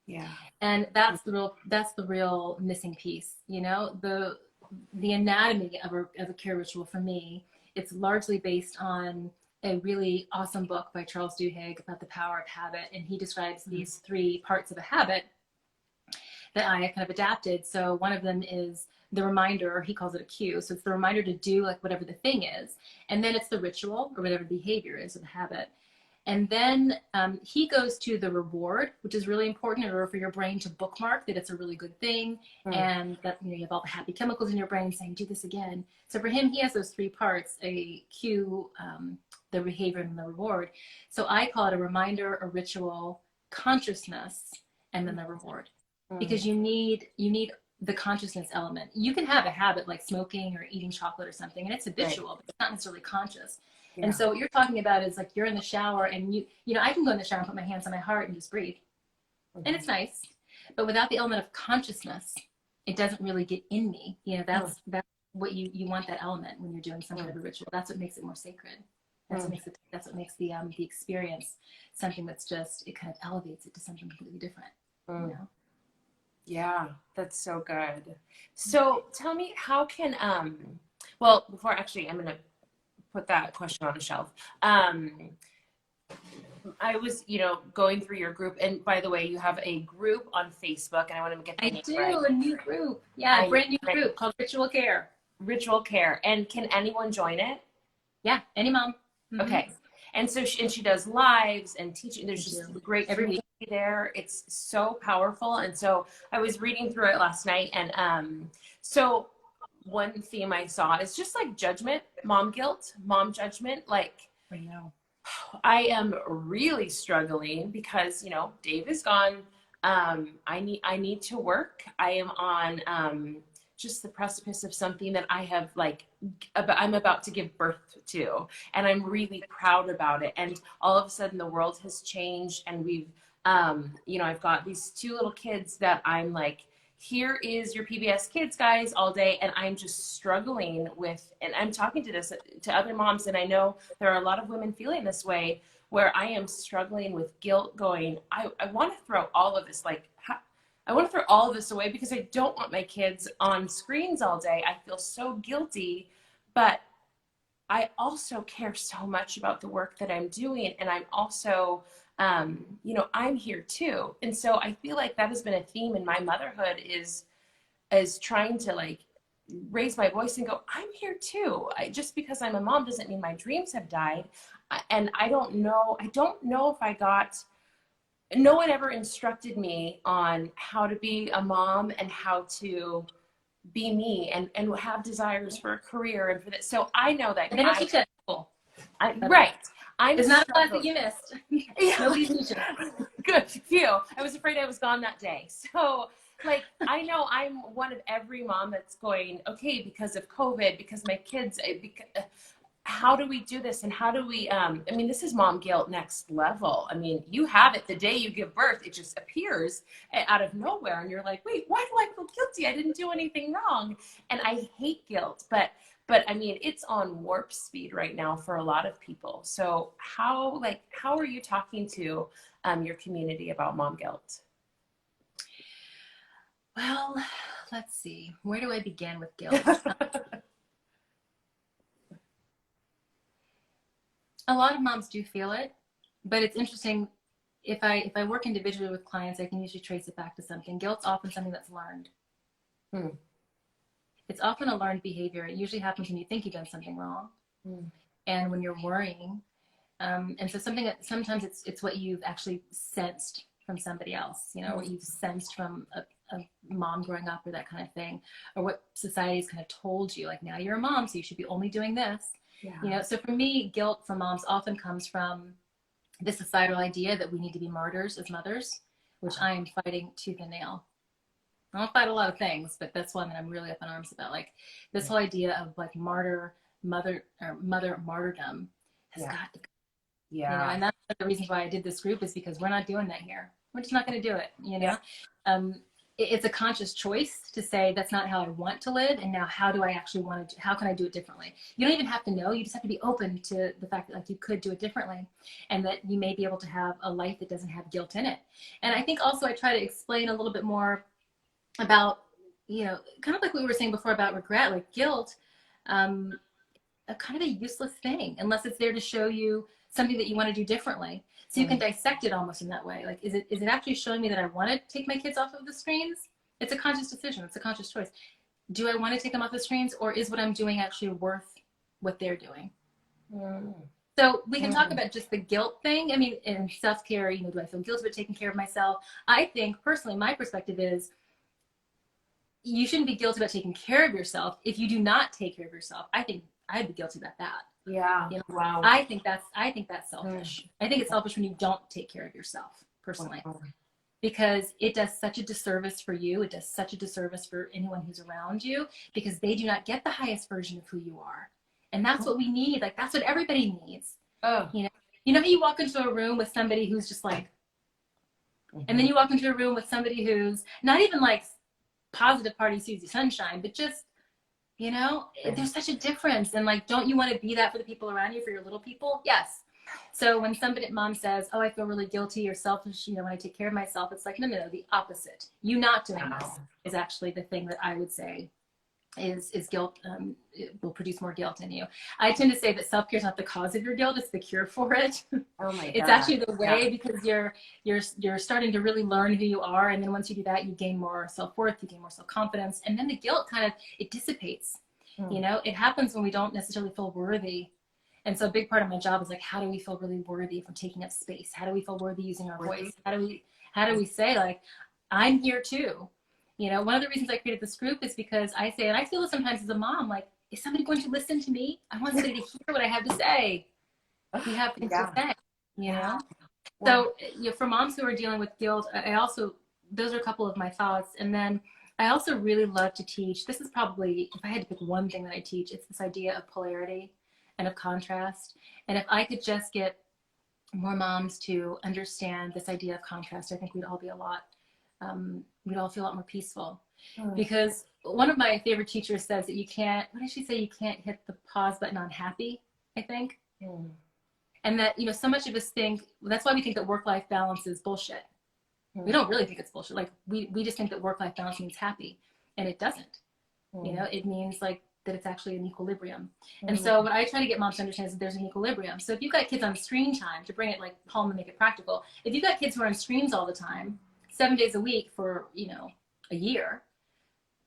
Yeah. And that's the real missing piece. The anatomy of a care ritual for me, it's largely based on a really awesome book by Charles Duhigg about the power of habit. And he describes these 3 parts of a habit that I kind of adapted. So one of them is the reminder, or he calls it a cue. So it's the reminder to do like whatever the thing is. And then it's the ritual, or whatever the behavior is, or the habit. And then he goes to the reward, which is really important in order for your brain to bookmark that it's a really good thing, and that you have all the happy chemicals in your brain saying, do this again. So for him, he has those 3 parts: a cue, the behavior, and the reward. So I call it a reminder, a ritual, consciousness, and then the reward. Because you need the consciousness element. You can have a habit like smoking or eating chocolate or something, and it's habitual, but it's not necessarily conscious. Yeah. And so what you're talking about is like you're in the shower, and I can go in the shower and put my hands on my heart and just breathe. And it's nice. But without the element of consciousness, it doesn't really get in me. That's what you want, that element when you're doing some kind of a ritual. That's what makes it more sacred. That's what makes the experience something that's just, it kind of elevates it to something completely different. Yeah, that's so good. So tell me, how can well, before actually I'm gonna put that question on the shelf. I was, going through your group, and by the way, you have a group on Facebook, and I want to get the name right. A new group. Yeah, a brand new group called Ritual Care. Ritual Care. And can anyone join it? Yeah, any mom. Okay. And so she does lives and teaching. There's just great community there. It's so powerful. And so I was reading through it last night, and so one theme I saw is just like judgment, mom guilt, mom judgment. Like, I know. I am really struggling because, Dave is gone. I need to work. I am on just the precipice of something that I have I'm about to give birth to, and I'm really proud about it. And all of a sudden the world has changed, and we've, I've got these 2 little kids that I'm like, here is your PBS Kids, guys, all day. And I'm just struggling with, and I'm talking to other moms, and I know there are a lot of women feeling this way, where I am struggling with guilt, going, I want to throw all of this, I want to throw all of this away, because I don't want my kids on screens all day. I feel so guilty, but I also care so much about the work that I'm doing. And I'm also, I'm here too. And so I feel like that has been a theme in my motherhood, is trying to raise my voice and go, I'm here too. Just because I'm a mom doesn't mean my dreams have died. And I don't know if I got, no one ever instructed me on how to be a mom and how to be me and have desires for a career and for that. So I know that And they don't teach that at school. right. I'm There's not a class that struggling. you missed. Yeah. Nobody's teaching. Good. Phew. I was afraid I was gone that day. So like, I know I'm one of every mom that's going, okay, because of COVID, because my kids, how do we do this? And how do we, I mean, this is mom guilt next level. I mean, you have it the day you give birth, it just appears out of nowhere. And you're like, wait, why do I feel guilty? I didn't do anything wrong. And I hate guilt, but I mean, it's on warp speed right now for a lot of people. So how are you talking to your community about mom guilt? Well, let's see. Where do I begin with guilt? A lot of moms do feel it, but it's interesting. If I work individually with clients, I can usually trace it back to something. Guilt's often something that's learned. It's often a learned behavior. It usually happens when you think you've done something wrong, and when you're worrying. And so something that sometimes it's what you've actually sensed from somebody else, you know, what you've sensed from a mom growing up or that kind of thing, or what society's kind of told you, like, now you're a mom, so you should be only doing this. Yeah. You know, so for me, guilt for moms often comes from the societal idea that we need to be martyrs as mothers, which I am fighting tooth and nail. I don't fight a lot of things, but that's one that I'm really up in arms about. Like this whole idea of like mother martyrdom has got to go. Yeah. You know, and that's one of the reasons why I did this group, is because we're not doing that here. We're just not going to do it. You know, it's a conscious choice to say that's not how I want to live, and now how do I actually want to? How can I do it differently? You don't even have to know. You just have to be open to the fact that like you could do it differently, and that you may be able to have a life that doesn't have guilt in it. And I think also I try to explain a little bit more about, you know, kind of like what we were saying before about regret, like guilt, a kind of a useless thing unless it's there to show you something that you want to do differently. So you can dissect it almost in that way. Like, is it actually showing me that I want to take my kids off of the screens? It's a conscious decision. It's a conscious choice. Do I want to take them off the screens, or is what I'm doing actually worth what they're doing? So we can talk about just the guilt thing. I mean, in self-care, you know, do I feel guilty about taking care of myself? I think personally, my perspective is you shouldn't be guilty about taking care of yourself. If you do not take care of yourself, I think I'd be guilty about that. Yeah. You know, Wow. I think that's selfish. I think it's selfish when you don't take care of yourself, personally, because it does such a disservice for you. It does such a disservice for anyone who's around you, because they do not get the highest version of who you are. And that's what we need. Like, that's what everybody needs. You know how you walk into a room with somebody who's just like, and then you walk into a room with somebody who's not even like positive party Susie Sunshine, but just, you know, there's such a difference. And like, don't you want to be that for the people around you, for your little people? Yes. So when mom says, oh, I feel really guilty or selfish, you know, when I take care of myself, it's like, no, the opposite. You not doing this is actually the thing that I would say is guilt. It will produce more guilt in you. I tend to say that self-care is not the cause of your guilt, it's the cure for it. Oh my God. It's actually the way, because you're starting to really learn who you are, and then once you do that, you gain more self-worth, you gain more self-confidence, and then the guilt kind of, it dissipates. You know, it happens when we don't necessarily feel worthy. And so a big part of my job is like, how do we feel really worthy from taking up space? How do we feel worthy using our voice? How do we say, like, I'm here too? You know, one of the reasons I created this group is because I say, and I feel it sometimes as a mom, like, is somebody going to listen to me? I want somebody to hear what I have to say. You have things to say, you know? So, you know, for moms who are dealing with guilt, I also, those are a couple of my thoughts. And then I also really love to teach. This is probably, if I had to pick one thing that I teach, it's this idea of polarity and of contrast. And if I could just get more moms to understand this idea of contrast, I think we'd all be we'd all feel a lot more peaceful. Because one of my favorite teachers says that you can't, what did she say? You can't hit the pause button on happy, I think. And that, you know, so much of us think, that's why we think that work-life balance is bullshit. We don't really think it's bullshit. Like, we just think that work-life balance means happy, and it doesn't. You know, it means like that it's actually an equilibrium. And so what I try to get moms to understand is that there's an equilibrium. So if you've got kids on screen time, to bring it like home and make it practical, if you've got kids who are on screens all the time, 7 days a week for, you know, a year,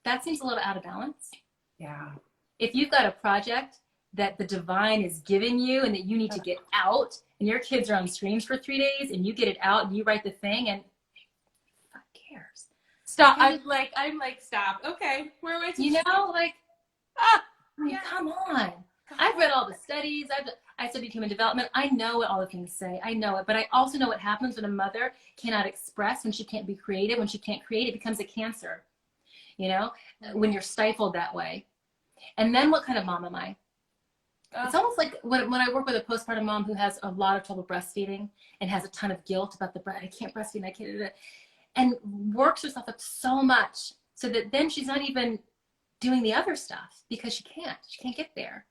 that seems a little out of balance. Yeah. If you've got a project that the divine is giving you and that you need to get out, and your kids are on screens for 3 days and you get it out and you write the thing, and who cares? Stop. Okay? I'm like, stop. Okay. Where am I? You know, like, Ah, I mean, yeah. come on. I've read all the studies. I studied human development. I know what all the things say. I know it. But I also know what happens when a mother cannot express, when she can't be creative. When she can't create, it becomes a cancer, you know, when you're stifled that way. And then what kind of mom am I? It's almost like when I work with a postpartum mom who has a lot of trouble breastfeeding and has a ton of guilt about the breast. I can't breastfeed. I can't. And works herself up so much so that then she's not even doing the other stuff because she can't get there.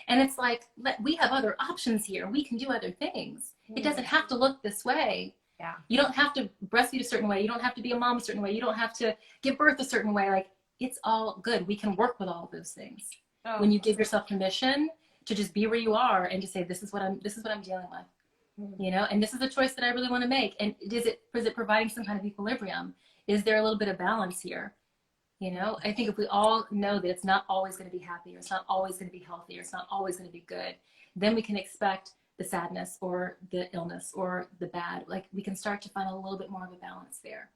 And it's like, we have other options here. We can do other things. It doesn't have to look this way. Yeah. You don't have to breastfeed a certain way. You don't have to be a mom a certain way. You don't have to give birth a certain way. Like, it's all good. We can work with all of those things. When you give yourself permission to just be where you are and to say, this is what I'm dealing with, you know, and this is a choice that I really want to make. And is it providing some kind of equilibrium? Is there a little bit of balance here? You know, I think if we all know that it's not always going to be happy, or it's not always going to be healthy, or it's not always going to be good, then we can expect the sadness or the illness or the bad. Like, we can start to find a little bit more of a balance there.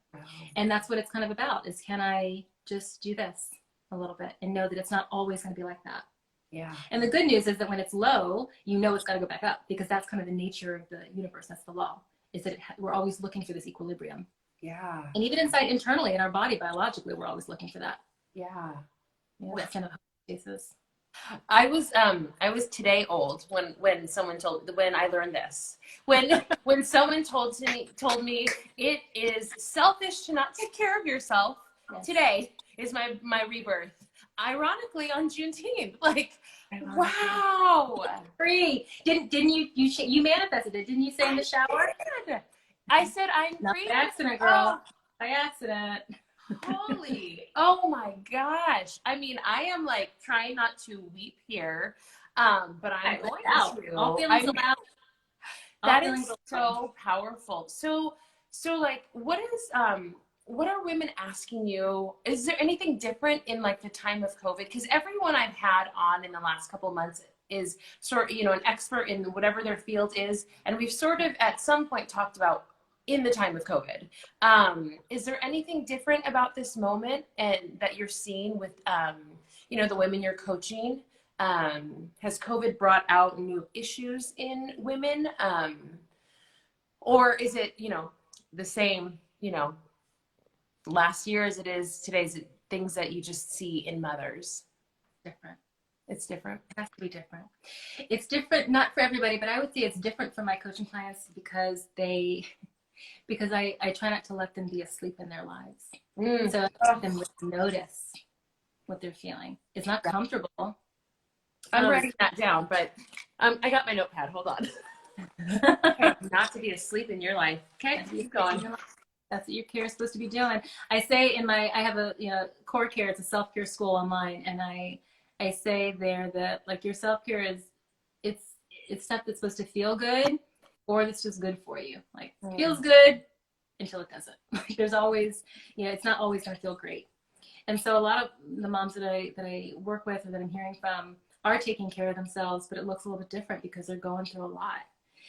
And that's what it's kind of about, is can I just do this a little bit and know that it's not always going to be like that. Yeah. And the good news is that when it's low, you know it's got to go back up, because that's kind of the nature of the universe. That's the law, is that we're always looking for this equilibrium. Yeah. And even internally in our body, biologically, we're always looking for that. Yeah. That's kind of cases. I was today old when someone when I learned this. When someone told me it is selfish to not take care of yourself. Yes. Today is my rebirth. Ironically, on Juneteenth. Like, wow. Free. Didn't you manifested it? Didn't you say in the shower? I said I'm not free. By accident, girl. By accident. Holy, oh my gosh. I mean, I am like trying not to weep here, but I'm going to. All feelings allowed. That is so powerful. So like, what are women asking you? Is there anything different in like the time of COVID? Because everyone I've had on in the last couple of months is sort of, an expert in whatever their field is. And we've sort of at some point talked about in the time of COVID. Is there anything different about this moment and that you're seeing with, the women you're coaching? Has COVID brought out new issues in women? Or is it, the same, last year as it is today's things that you just see in mothers? Different. It's different. It has to be different. It's different, not for everybody, but I would say it's different for my coaching clients because I try not to let them be asleep in their lives. So I let them notice what they're feeling. It's not comfortable. I'm writing that down, but I got my notepad. Hold on. Okay, not to be asleep in your life. Okay, keep going. That's what your care is supposed to be doing. I say I have a core care. It's a self-care school online, and I say there that like your self-care is it's stuff that's supposed to feel good, or that's just good for you. Like, feels good until it doesn't. Like, there's always, it's not always going to feel great. And so a lot of the moms that I work with or that I'm hearing from are taking care of themselves, but it looks a little bit different because they're going through a lot.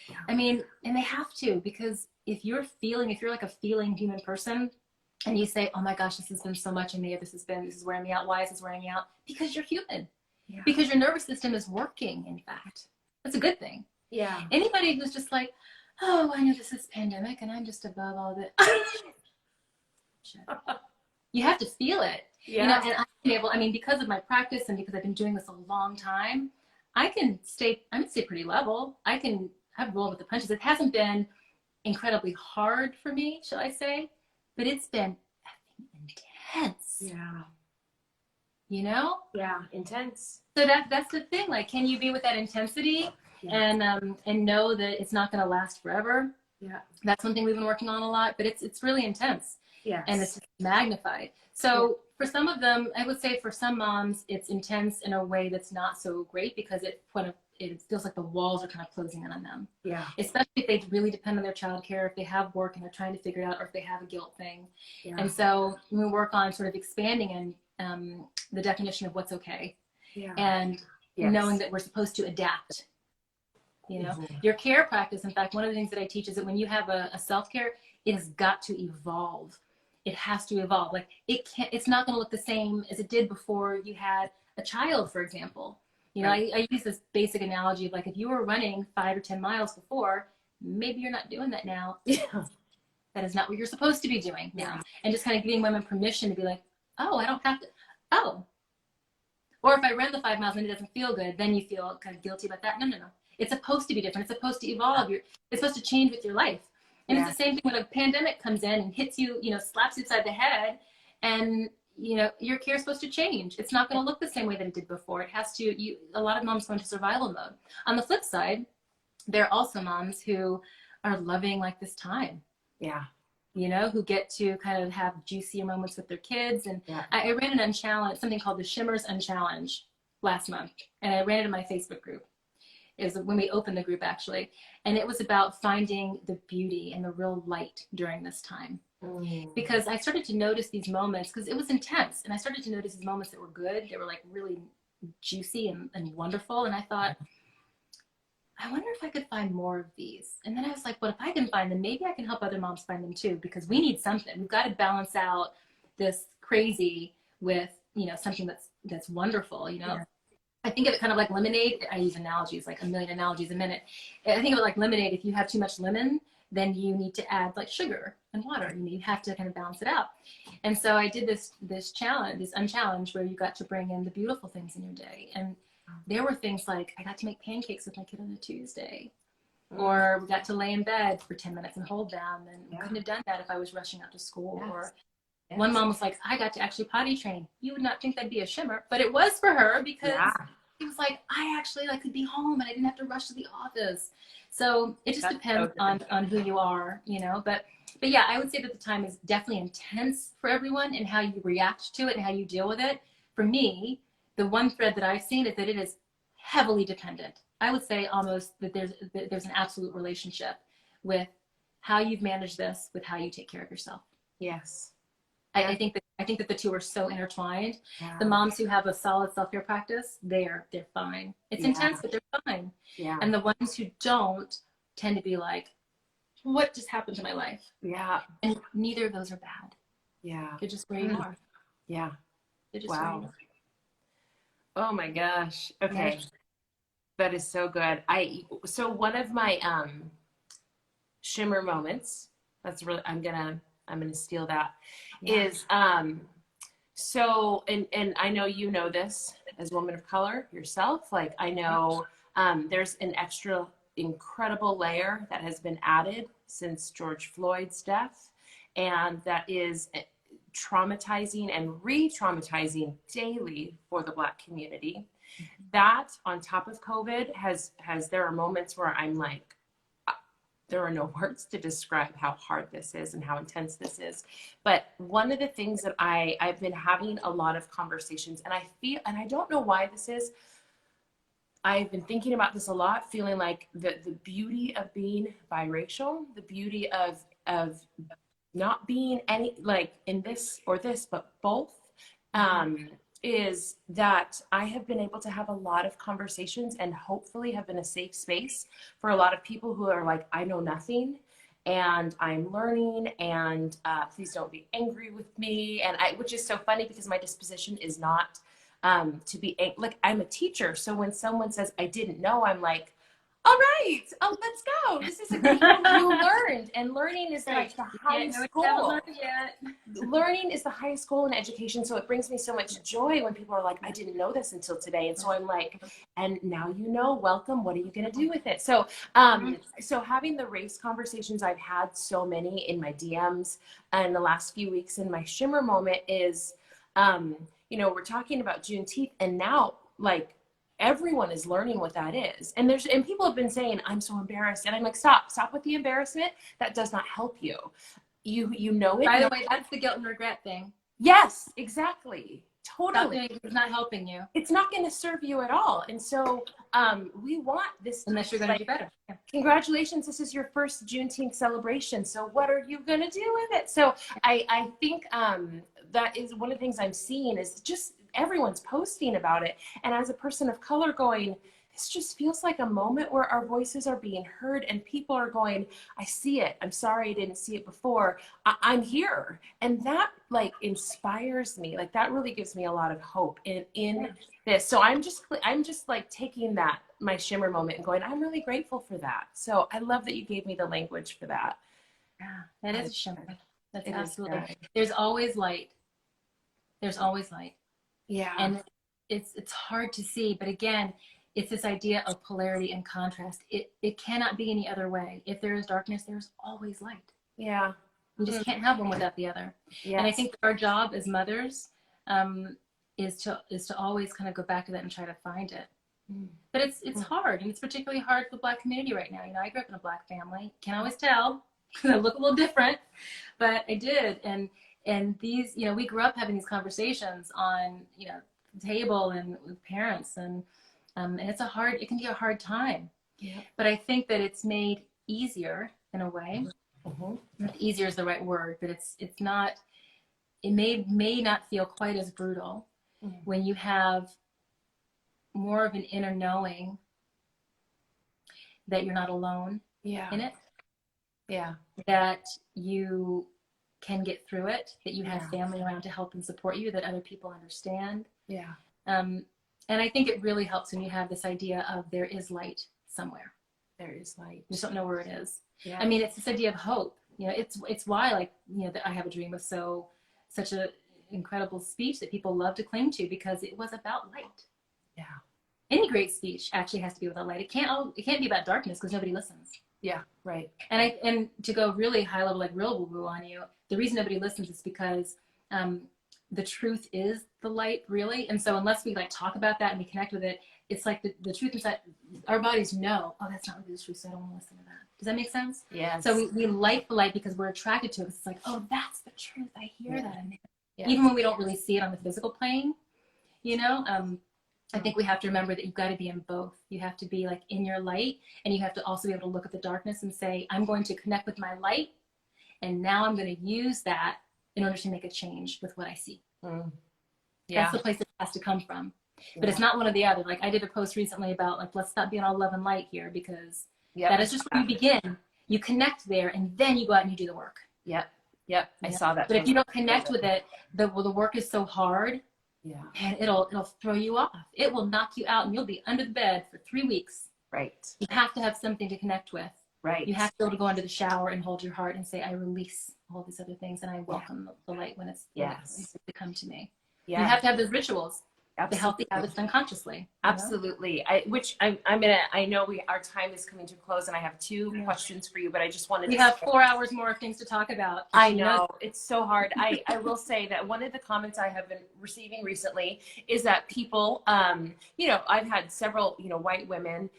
Yeah. I mean, and they have to, because if you're like a feeling human person and you say, oh my gosh, this has been so much in me, this is wearing me out. Why is this wearing me out? Because you're human. Yeah. Because your nervous system is working, in fact. That's a good thing. Yeah. Anybody who's just like, oh, I know this is pandemic and I'm just above all this. You have to feel it. Yeah. And I've been able, because of my practice and because I've been doing this a long time, I can stay pretty level. I've rolled with the punches. It hasn't been incredibly hard for me, shall I say, but it's been intense. Yeah. Yeah, intense. So that's the thing. Like, can you be with that intensity? Yeah. And know that it's not going to last forever? Yeah. That's one thing we've been working on a lot, but it's really intense. Yes. And it's magnified. So for some of them, I would say for some moms, it's intense in a way that's not so great because it feels like the walls are kind of closing in on them. Yeah. Especially if they really depend on their childcare, if they have work and they're trying to figure it out, or if they have a guilt thing. Yeah. And so we work on sort of expanding and the definition of what's okay, Yeah. and knowing that we're supposed to adapt. You know, your care practice, in fact, one of the things that I teach is that when you have a self-care, it has got to evolve. It has to evolve. Like it's not going to look the same as it did before you had a child, for example. You know, I use this basic analogy of like, if you were running 5 or 10 miles before, maybe you're not doing that now. That is not what you're supposed to be doing now. And just kind of giving women permission to be like, oh, I don't have to, oh. Or if I ran the 5 miles and it doesn't feel good, then you feel kind of guilty about that. No. It's supposed to be different. It's supposed to evolve. It's supposed to change with your life. And it's the same thing when a pandemic comes in and hits you, you know, slaps you upside the head, and, you know, your care is supposed to change. It's not going to look the same way that it did before. It has to, a lot of moms go into survival mode. On the flip side, there are also moms who are loving like this time. Yeah. You know, who get to kind of have juicier moments with their kids. And I ran an unchallenge, something called the Shimmers Unchallenge last month. And I ran it in my Facebook group. It was when we opened the group, actually. And it was about finding the beauty and the real light during this time. Because I started to notice these moments, because it was intense. And I started to notice these moments that were good. They were like really juicy and wonderful. And I thought, I wonder if I could find more of these. And then I was like, well, if I can find them, maybe I can help other moms find them too, because we need something. We've got to balance out this crazy with, you know, something that's wonderful, you know. I think of it kind of like lemonade. I use analogies, like a million analogies a minute. I think of it like lemonade. If you have too much lemon, then you need to add like sugar and water. You have to kind of balance it out. And so I did this challenge, this unchallenge, where you got to bring in the beautiful things in your day. And there were things like I got to make pancakes with my kid on a Tuesday. Or we got to lay in bed for 10 minutes and hold them. And we couldn't have done that if I was rushing out to school. Or one mom was like, I got to actually potty train. You would not think that'd be a shimmer, but it was for her, because it was like, I actually could be home and I didn't have to rush to the office. So it just depends on who you are, you know. But yeah, I would say that the time is definitely intense for everyone, and how you react to it and how you deal with it. For me, the one thread that I've seen is that it is heavily dependent. I would say almost that there's an absolute relationship with how you've managed this with how you take care of yourself. Yes. I think that the two are so intertwined. The moms who have a solid self-care practice, they're fine. It's intense, but they're fine. And the ones who don't tend to be like, what just happened to my life? And neither of those are bad. They're just where you are. They're just where you are. Oh my gosh. Okay. That is so good. So one of my shimmer moments, that's really, I'm gonna steal that, is so, and I know you know this as a woman of color yourself, like I know there's an extra incredible layer that has been added since George Floyd's death, and that is traumatizing and re-traumatizing daily for the Black community. That on top of COVID there are moments where I'm like, there are no words to describe how hard this is and how intense this is. But one of the things that I've been having a lot of conversations, and I feel, and I don't know why this is, I've been thinking about this a lot, feeling like the beauty of being biracial, the beauty of not being any, like in this or this, but both, is that I have been able to have a lot of conversations and hopefully have been a safe space for a lot of people who are like, I know nothing and I'm learning, and please don't be angry with me. And which is so funny because my disposition is not to be, like, I'm a teacher. So when someone says I didn't know, I'm like, all right, let's go. This is a good, you learned, and learning is like the highest goal. Learning is the highest goal in education. So it brings me so much joy when people are like, I didn't know this until today. And so I'm like, and now you know, welcome. What are you going to do with it? So, so having the race conversations, I've had so many in my DMs in the last few weeks, in my shimmer moment is, you know, we're talking about Juneteenth, and now like, everyone is learning what that is. And people have been saying, I'm so embarrassed. And I'm like, stop with the embarrassment. That does not help you. You know it. By the way, that's the guilt and regret thing. Yes, exactly. Totally. It's not helping you. It's not going to serve you at all. And so we want this. Unless you're going to do better. Yeah. Congratulations. This is your first Juneteenth celebration. So what are you going to do with it? So I think that is one of the things I'm seeing is just everyone's posting about it. And as a person of color going, this just feels like a moment where our voices are being heard and people are going, I see it. I'm sorry I didn't see it before. I'm here. And that like inspires me. Like that really gives me a lot of hope in this. So I'm just like taking that, my shimmer moment, and going, I'm really grateful for that. So I love that you gave me the language for that. Yeah, that is a shimmer. That's It absolutely. is. There's always light. There's always light. Yeah. And it's hard to see, but again, it's this idea of polarity and contrast. It cannot be any other way. If there is darkness, there's always light. Yeah. You just can't have one without the other. Yes. And I think our job as mothers is to always kind of go back to that and try to find it. But it's hard, and it's particularly hard for the Black community right now. You know, I grew up in a Black family. Can't always tell. I look a little different, but I did. And these, you know, we grew up having these conversations on, you know, the table and with parents, and it can be a hard time. Yeah. But I think that it's made easier in a way. Easier is the right word, but it's not. It may not feel quite as brutal when you have more of an inner knowing that you're not alone in it. Yeah. That you can get through it, that you have family around to help and support you, that other people understand. Yeah. And I think it really helps when you have this idea of there is light somewhere. There is light. You just don't know where it is. Yeah. I mean, it's this idea of hope. You know, it's why, like, you know, that I Have a Dream was such a incredible speech that people love to cling to, because it was about light. Yeah. Any great speech actually has to be about light. It can't be about darkness, because nobody listens. Yeah. Right. And to go really high level, like real woo-woo on you, the reason nobody listens is because the truth is the light, really. And so unless we like talk about that and we connect with it, it's like the truth inside our bodies know, oh, that's not really the truth, so I don't want to listen to that. Does that make sense? Yes. So we like the light because we're attracted to it. It's like, oh, that's the truth. I hear that in there. Yes. Even when we don't really see it on the physical plane, you know. I think we have to remember that you've got to be in both. You have to be like in your light, and you have to also be able to look at the darkness and say, I'm going to connect with my light, and now I'm going to use that in order to make a change with what I see. Yeah. That's the place it has to come from. But it's not one or the other. Like I did a post recently about like, let's stop being all love and light here, because that is just where you begin. You connect there, and then you go out and you do the work. Yep. I saw that. But if you don't connect with it, the work is so hard. Yeah. And it'll throw you off. It will knock you out, and you'll be under the bed for 3 weeks. Right. You have to have something to connect with. Right. You have to be able to go into the shower and hold your heart and say, I release all these other things, and I welcome the light when it's to come to me. Yeah. You have to have those rituals. Absolutely. The healthy habits unconsciously. Absolutely. I know our time is coming to a close, and I have 2 questions for you, but I just wanted we have 4 hours more of things to talk about. I know. It's so hard. I will say that one of the comments I have been receiving recently is that people, you know, I've had several, you know, white women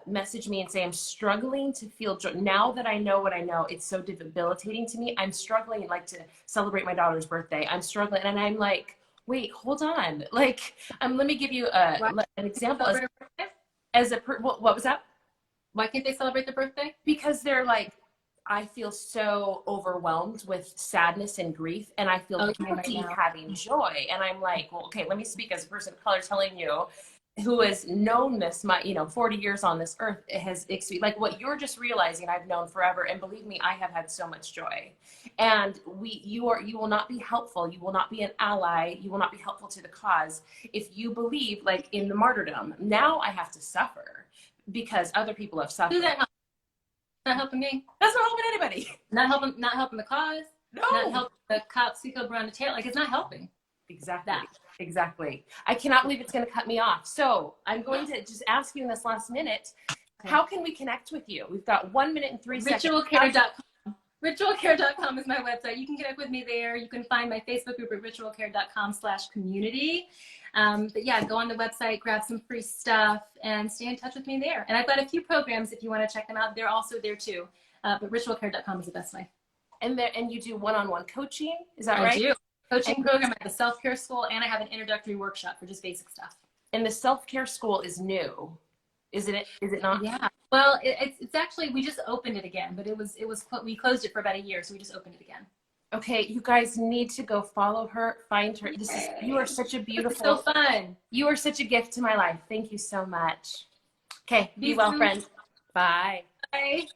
message me and say, I'm struggling to feel joy. Now that I know what I know, it's so debilitating to me. I'm struggling like to celebrate my daughter's birthday. I'm struggling. And I'm like, wait, hold on. Like, let me give you an example. What was that? Why can't they celebrate their birthday? Because they're like, I feel so overwhelmed with sadness and grief, and I feel guilty having joy. And I'm like, well, okay, let me speak as a person of color telling you, who has known this, 40 years on this earth has like what you're just realizing I've known forever. And believe me, I have had so much joy. And you will not be helpful. You will not be an ally. You will not be helpful to the cause if you believe like in the martyrdom. Now I have to suffer because other people have suffered. Do that help? Not helping me. That's not helping anybody. Not helping the cause. No. Not helping the cops who killed Brown Taylor. Like, it's not helping. Exactly. I cannot believe it's going to cut me off. So I'm going to just ask you in this last minute, how can we connect with you? We've got 1 minute and 3 seconds. Ritualcare.com. Ritualcare.com is my website. You can connect with me there. You can find my Facebook group at ritualcare.com/community. But yeah, go on the website, grab some free stuff, and stay in touch with me there. And I've got a few programs if you want to check them out. They're also there too. But ritualcare.com is the best way. And you do one-on-one coaching? Is that right? I do. Coaching program at the self-care school, and I have an introductory workshop for just basic stuff. And the self-care school is new, isn't it? Is it not? Yeah. Well, it's actually, we just opened it again, but we closed it for about a year, so we just opened it again. Okay, you guys need to go follow her, find her. You are such a This is so beautiful, fun. you are such a gift to my life. Thank you so much. Okay, be You well, too. friends. Bye. Bye.